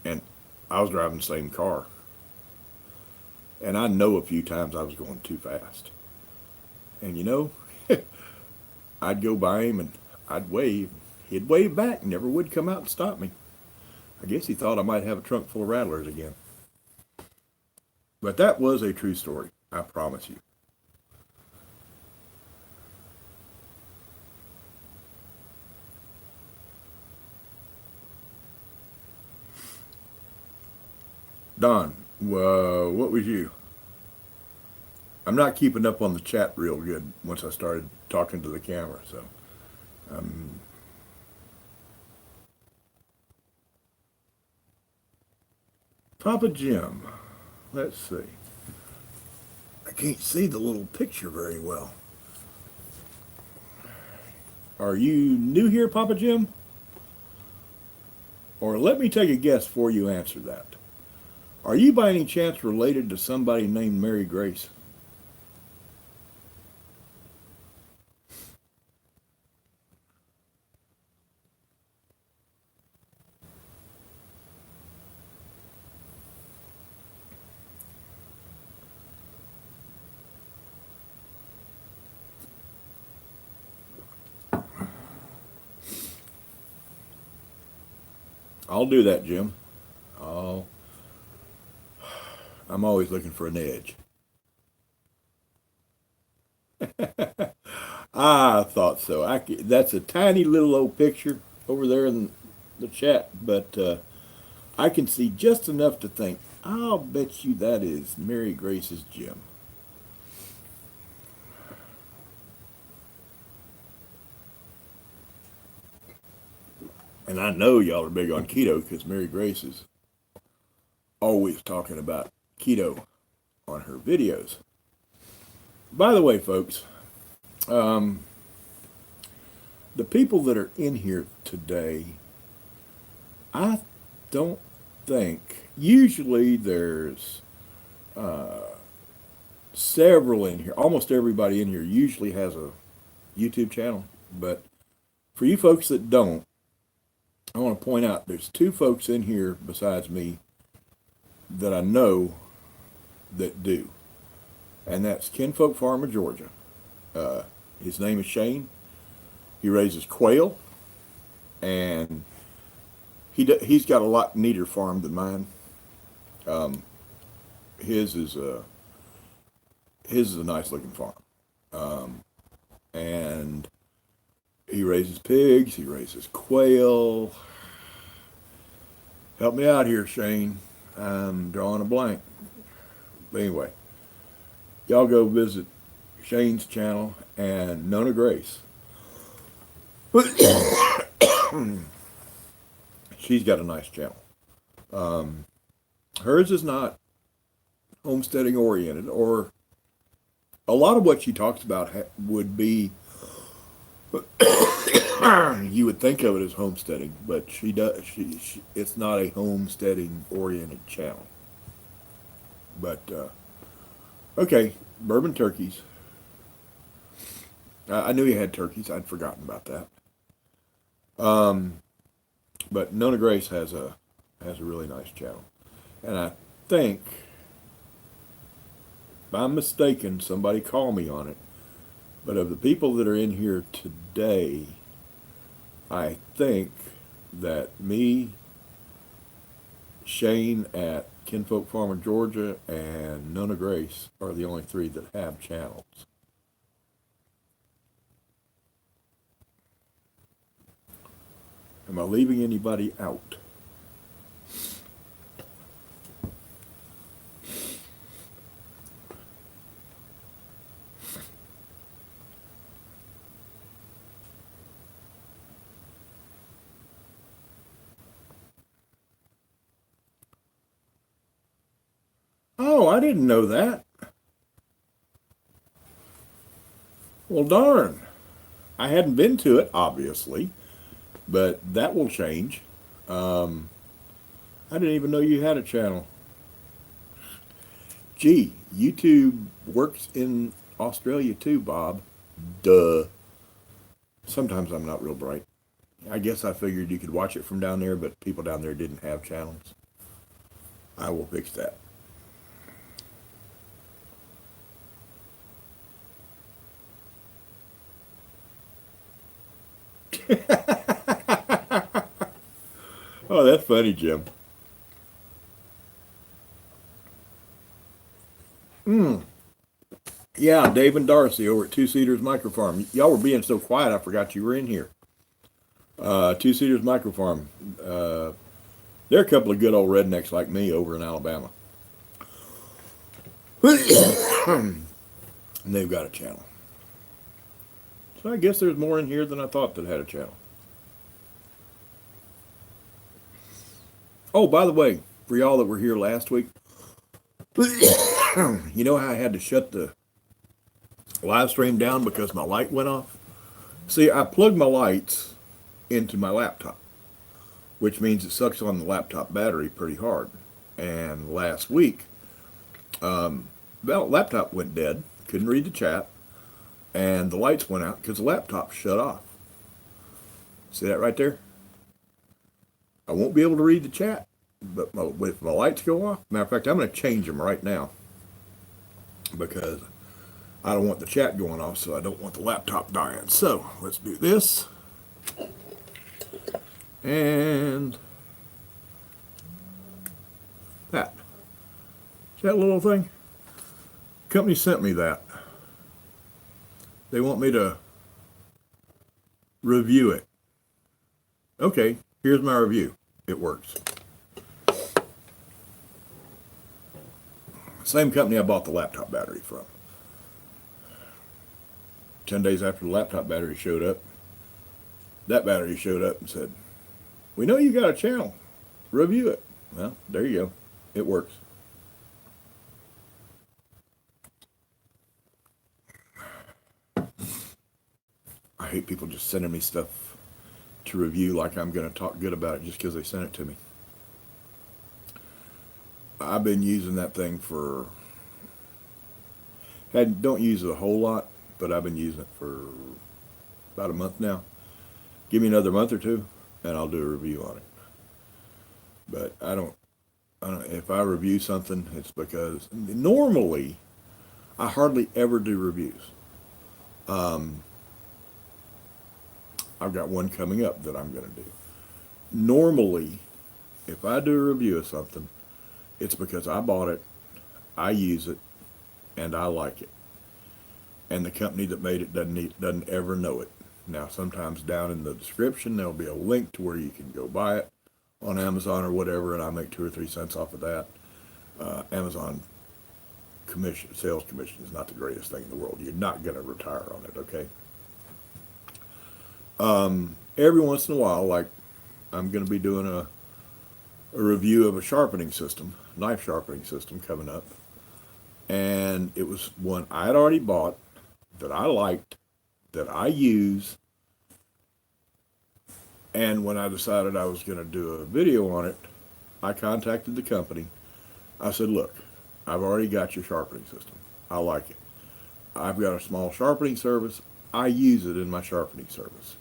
And I was driving the same car. And I know a few times I was going too fast. And you know, I'd go by him and I'd wave. He'd wave back and never would come out and stop me. I guess he thought I might have a trunk full of rattlers again. But that was a true story, I promise you. Don, what was you? I'm not keeping up on the chat real good once I started talking to the camera, so. Papa Jim, let's see. I can't see the little picture very well. Are you new here, Papa Jim? Or let me take a guess before you answer that. Are you by any chance related to somebody named Mary Grace? I'll do that, Jim. I'm always looking for an edge. I thought so. That's a tiny little old picture over there in the chat, but I can see just enough to think, I'll bet you that is Mary Grace's Jim. And I know y'all are big on keto because Mary Grace is always talking about keto on her videos. By the way, folks, the people that are in here today, I don't think, usually there's several in here. Almost everybody in here usually has a YouTube channel. But for you folks that don't, I want to point out there's 2 folks in here besides me that I know that do. And that's Kinfolk Farm of Georgia. His name is Shane. He raises quail, and he's got a lot neater farm than mine. His is a nice looking farm, and he raises pigs. He raises quail. Help me out here, Shane. I'm drawing a blank. But anyway, y'all go visit Shane's channel and Nona Grace. She's got a nice channel. Hers is not homesteading oriented, or a lot of what she talks about would be, you would think of it as homesteading, but she does. It's not a homesteading oriented channel. But okay, bourbon turkeys. I knew you had turkeys. I'd forgotten about that. But Nona Grace has a really nice channel, and I think, if I'm mistaken, somebody call me on it. But of the people that are in here today, I think that me, Shane at Kinfolk Farm of Georgia, and Nona Grace are the only 3 that have channels. Am I leaving anybody out? Oh, I didn't know that. Well, darn. I hadn't been to it, obviously, but that will change. I didn't even know you had a channel. Gee, YouTube works in Australia too, Bob. Duh. Sometimes I'm not real bright. I guess I figured you could watch it from down there, but people down there didn't have channels. I will fix that. Oh, that's funny, Jim. Yeah, Dave and Darcy over at Two Seaters Micro Farm. Y'all were being so quiet, I forgot you were in here. Two Seaters Micro Farm. They're a couple of good old rednecks like me over in Alabama. And they've got a channel. So I guess there's more in here than I thought that had a channel. Oh, by the way, for y'all that were here last week, you know how I had to shut the live stream down because my light went off? See, I plugged my lights into my laptop, which means it sucks on the laptop battery pretty hard. And last week, the laptop went dead, couldn't read the chat, and the lights went out because the laptop shut off. See that right there? I won't be able to read the chat, but if my lights go off, matter of fact, I'm going to change them right now because I don't want the chat going off, so I don't want the laptop dying. So let's do this. And that. See that little thing? Company sent me that. They want me to review it. Okay, here's my review. It works. Same company I bought the laptop battery from. 10 days after the laptop battery showed up, that battery showed up and said, "We know you got a channel. Review it." Well, there you go. It works. I hate people just sending me stuff to review like I'm going to talk good about it just because they sent it to me. I've been using that thing for, don't use it a whole lot, but I've been using it for about a month now. Give me another month or two and I'll do a review on it. But I don't, if I review something, it's because normally I hardly ever do reviews. I've got one coming up that I'm going to do. Normally, if I do a review of something, it's because I bought it, I use it, and I like it. And the company that made it doesn't ever know it. Now, sometimes down in the description, there'll be a link to where you can go buy it on Amazon or whatever, and I make 2 or 3 cents off of that. Amazon sales commission is not the greatest thing in the world. You're not going to retire on it, okay? Every once in a while, like I'm going to be doing a review of a sharpening system, knife sharpening system coming up. And it was one I had already bought that I liked, that I use. And when I decided I was going to do a video on it, I contacted the company. I said, "Look, I've already got your sharpening system. I like it. I've got a small sharpening service. I use it in my sharpening service.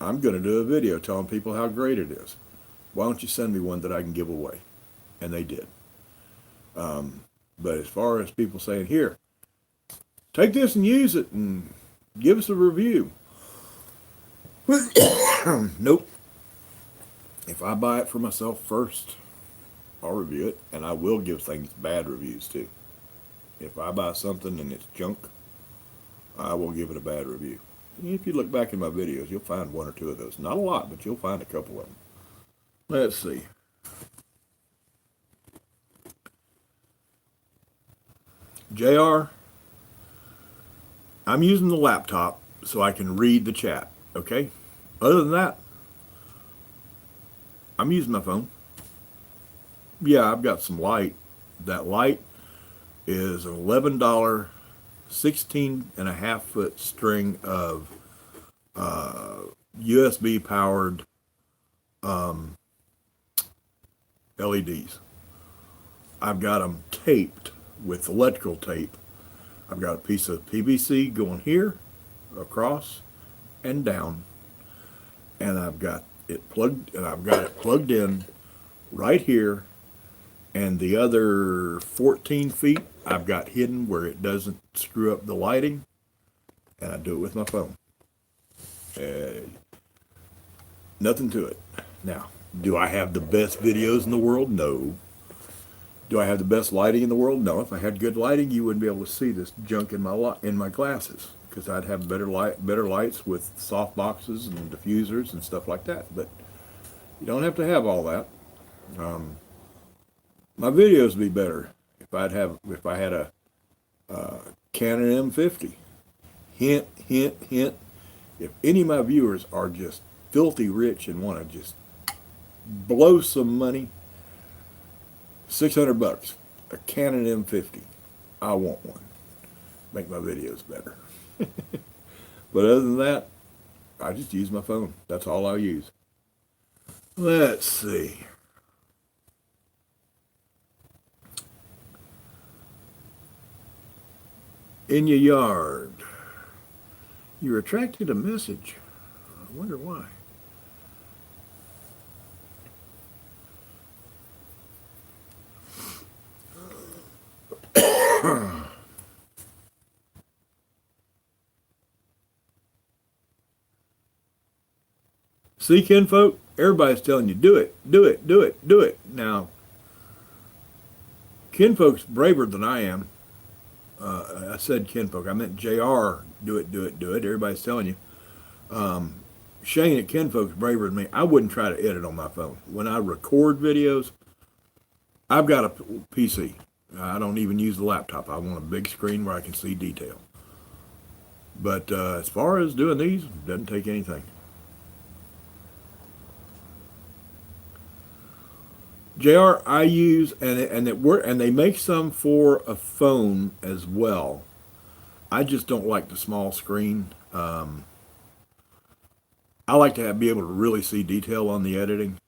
I'm going to do a video telling people how great it is. Why don't you send me one that I can give away?" And they did. But as far as people saying, "Here, take this and use it and give us a review," nope. If I buy it for myself first, I'll review it, and I will give things bad reviews too. If I buy something and it's junk, I will give it a bad review. If you look back in my videos, you'll find 1 or 2 of those. Not a lot, but you'll find a couple of them. Let's see. JR, I'm using the laptop so I can read the chat, okay? Other than that, I'm using my phone. Yeah, I've got some light. That light, is an $11 16.5 foot string of USB powered LEDs. I've got them taped with electrical tape. I've got a piece of PVC going here, across, and down, and I've got it plugged in right here, and the other 14 feet I've got hidden where it doesn't screw up the lighting, and I do it with my phone. Nothing to it. Now, do I have the best videos in the world? No. Do I have the best lighting in the world? No. If I had good lighting, you wouldn't be able to see this junk in my glasses, because I'd have better lights with soft boxes and diffusers and stuff like that. But you don't have to have all that. My videos would be better if I had a Canon M50. Hint, hint, hint. If any of my viewers are just filthy rich and want to just blow some money, $600, a Canon M50. I want one. Make my videos better. But other than that, I just use my phone. That's all I use. Let's see. In your yard, you retracted a message. I wonder why. See, kinfolk, everybody's telling you, do it, do it, do it, do it. Now, kinfolk's braver than I am. I said kinfolk, I meant JR, do it, do it, do it. Everybody's telling you. Shane at kinfolk's braver than me. I wouldn't try to edit on my phone. When I record videos, I've got a PC. I don't even use the laptop. I want a big screen where I can see detail. But as far as doing these, it doesn't take anything. JR, I use, and they make some for a phone as well. I just don't like the small screen. I like to be able to really see detail on the editing,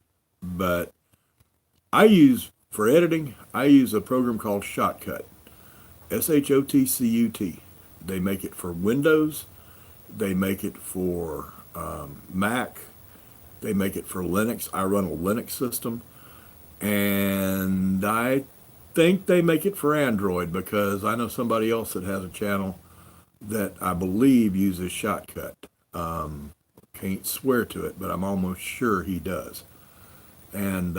but for editing, I use a program called Shotcut, Shotcut. They make it for Windows, they make it for Mac, they make it for Linux. I run a Linux system. And I think they make it for Android, because I know somebody else that has a channel that I believe uses Shotcut. Can't swear to it, but I'm almost sure he does. And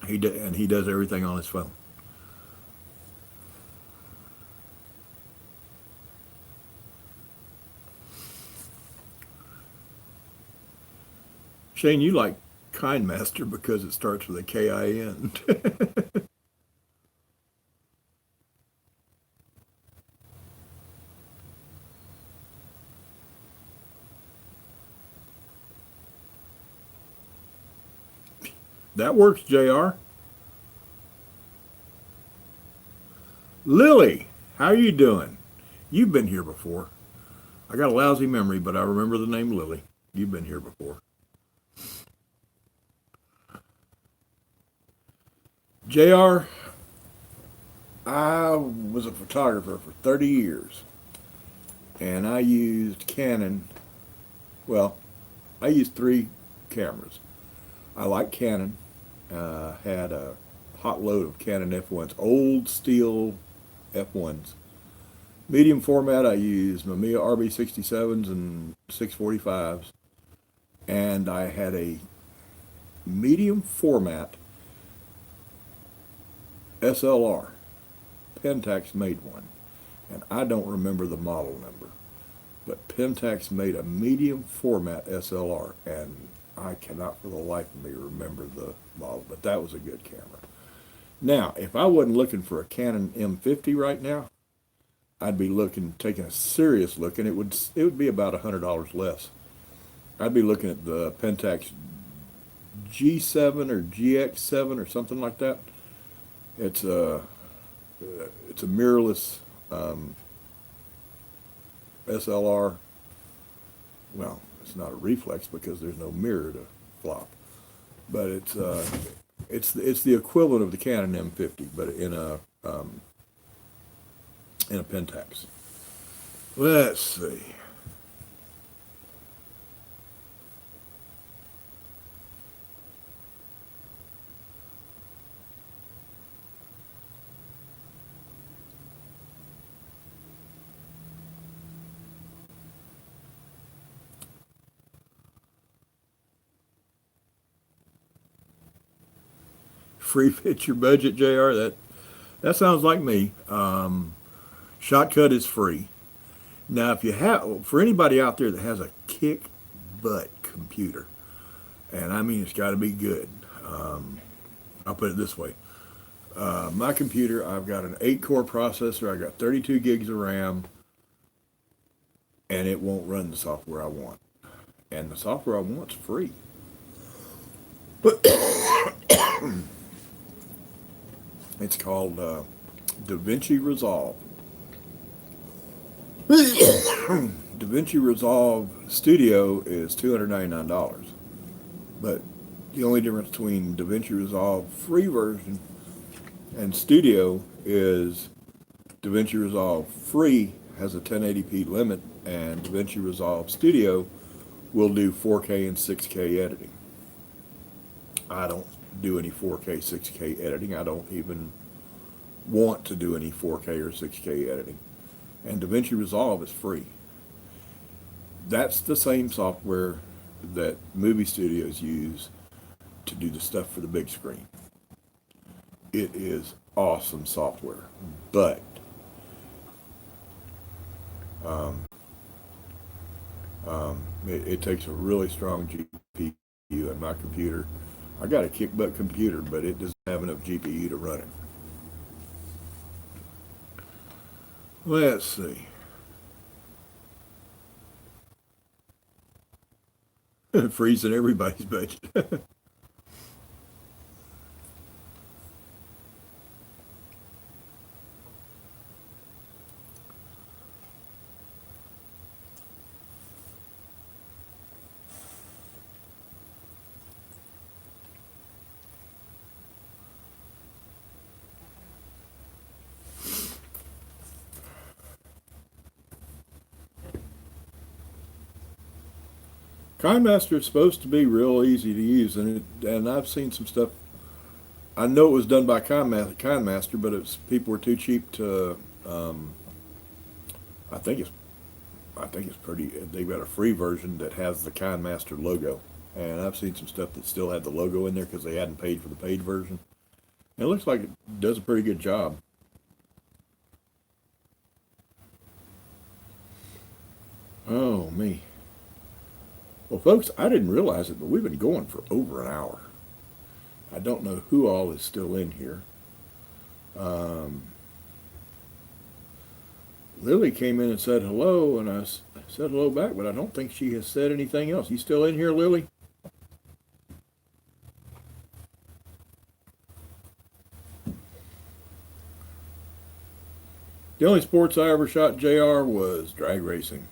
he does everything on his phone. Shane, you like Kindmaster because it starts with a K-I-N. That works, JR. Lily, how you doing? You've been here before. I got a lousy memory, but I remember the name Lily. You've been here before. JR, I was a photographer for 30 years, and I used Canon. Well, I used 3 cameras. I like Canon. Had a hot load of Canon F1s, old steel F1s. Medium format, I used Mamiya RB67s and 645s, and I had a medium format SLR. Pentax made one, and I don't remember the model number, but Pentax made a medium format SLR, and I cannot for the life of me remember the model, but that was a good camera. Now, if I wasn't looking for a Canon M50 right now, I'd be taking a serious look, and it would be about $100 less. I'd be looking at the Pentax G7 or GX7 or something like that. It's it's a mirrorless SLR. Well, it's not a reflex because there's no mirror to flop, but it's the equivalent of the Canon M50, but in a Pentax. Let's see. Free fit your budget, JR. That sounds like me. Shotcut is free. Now, if you have, for anybody out there that has a kick butt computer, and I mean it's got to be good. I'll put it this way: my computer, I've got an 8-core processor. I got 32 gigs of RAM, and it won't run the software I want. And the software I want's free. It's called DaVinci Resolve. DaVinci Resolve Studio is $299. But the only difference between DaVinci Resolve free version and Studio is DaVinci Resolve free has a 1080p limit, and DaVinci Resolve Studio will do 4K and 6K editing. I don't do any 4K, 6K editing. I don't even want to do any 4K or 6K editing. And DaVinci Resolve is free. That's the same software that movie studios use to do the stuff for the big screen. It is awesome software, but it takes a really strong GPU. And my computer, I got a kick butt computer, but it doesn't have enough GPU to run it. Let's see. Freezing everybody's budget. KineMaster is supposed to be real easy to use, and I've seen some stuff. I know it was done by KineMaster, but people were too cheap to. I think it's pretty. They've got a free version that has the KineMaster logo, and I've seen some stuff that still had the logo in there because they hadn't paid for the paid version. And it looks like it does a pretty good job. Oh me. Well, folks, I didn't realize it, but we've been going for over an hour. I don't know who all is still in here. Lily came in and said hello, and I said hello back, but I don't think she has said anything else. You still in here, Lily? The only sports I ever shot JR was drag racing.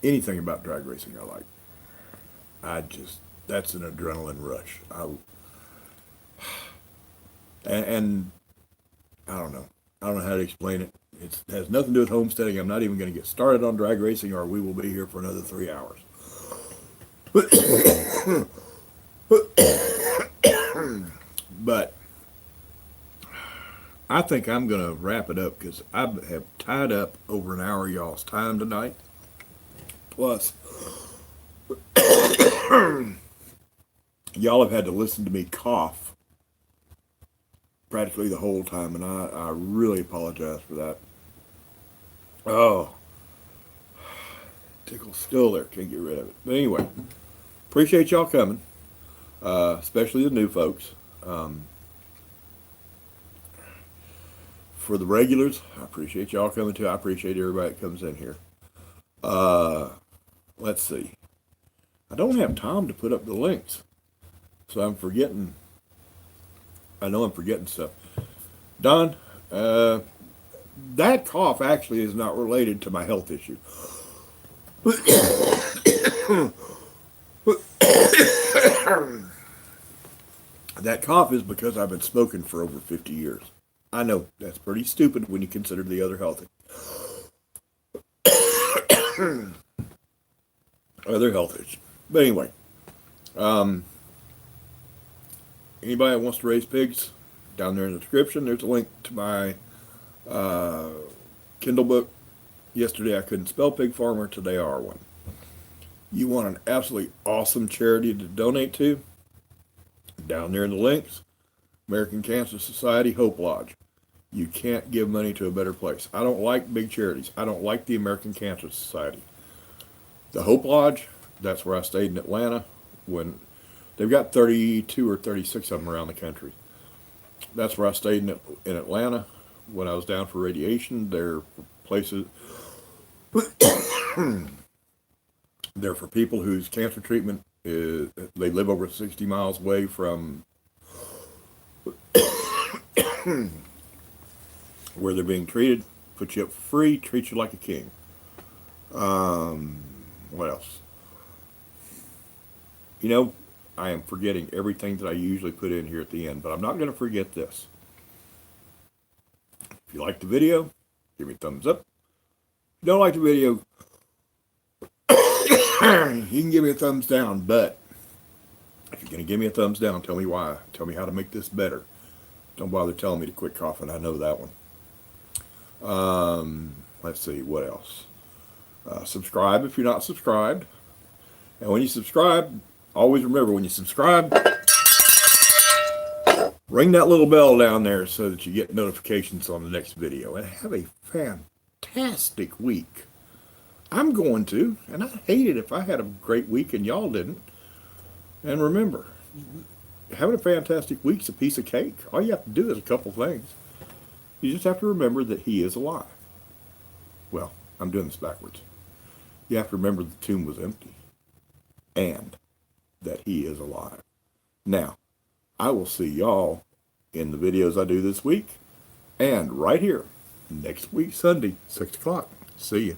Anything about drag racing I like. That's an adrenaline rush. And I don't know. I don't know how to explain it. It has nothing to do with homesteading. I'm not even going to get started on drag racing, or we will be here for another 3 hours. But I think I'm going to wrap it up because I have tied up over an hour of y'all's time tonight. Plus, y'all have had to listen to me cough practically the whole time, and I really apologize for that. Oh, tickle's still there. Can't get rid of it. But anyway, appreciate y'all coming, especially the new folks. For the regulars, I appreciate y'all coming too. I appreciate everybody that comes in here. Let's see. I don't have time to put up the links, so I'm forgetting I know I'm forgetting stuff. Don, that cough actually is not related to my health issue. That cough is because I've been smoking for over 50 years. I know that's pretty stupid when you consider the other health issues. But anyway, anybody that wants to raise pigs, down there in the description, there's a link to my Kindle book. Yesterday I couldn't spell pig farmer, today I are one. You want an absolutely awesome charity to donate to? Down there in the links, American Cancer Society, Hope Lodge. You can't give money to a better place. I don't like big charities. I don't like the American Cancer Society. The Hope Lodge, that's where I stayed in Atlanta when they've got 32 or 36 of them around the country. That's where I stayed in Atlanta when I was down for radiation. They're places, they're for people whose cancer treatment is, they live over 60 miles away from where they're being treated. Put you up for free, treat you like a king. What else? You know, I am forgetting everything that I usually put in here at the end, but I'm not going to forget this. If you like the video, give me a thumbs up. If you don't like the video, you can give me a thumbs down, but if you're going to give me a thumbs down, tell me why. Tell me how to make this better. Don't bother telling me to quit coughing. I know that one. Let's see, what else? Subscribe if you're not subscribed. And when you subscribe, always remember, when you subscribe, ring that little bell down there so that you get notifications on the next video. And have a fantastic week. I'm going to, and I'd hate it if I had a great week and y'all didn't. And remember, having a fantastic week's a piece of cake. All you have to do is a couple things. You just have to remember that he is alive. Well, I'm doing this backwards. You have to remember the tomb was empty and that he is alive. Now, I will see y'all in the videos I do this week and right here next week, Sunday, 6 o'clock. See you.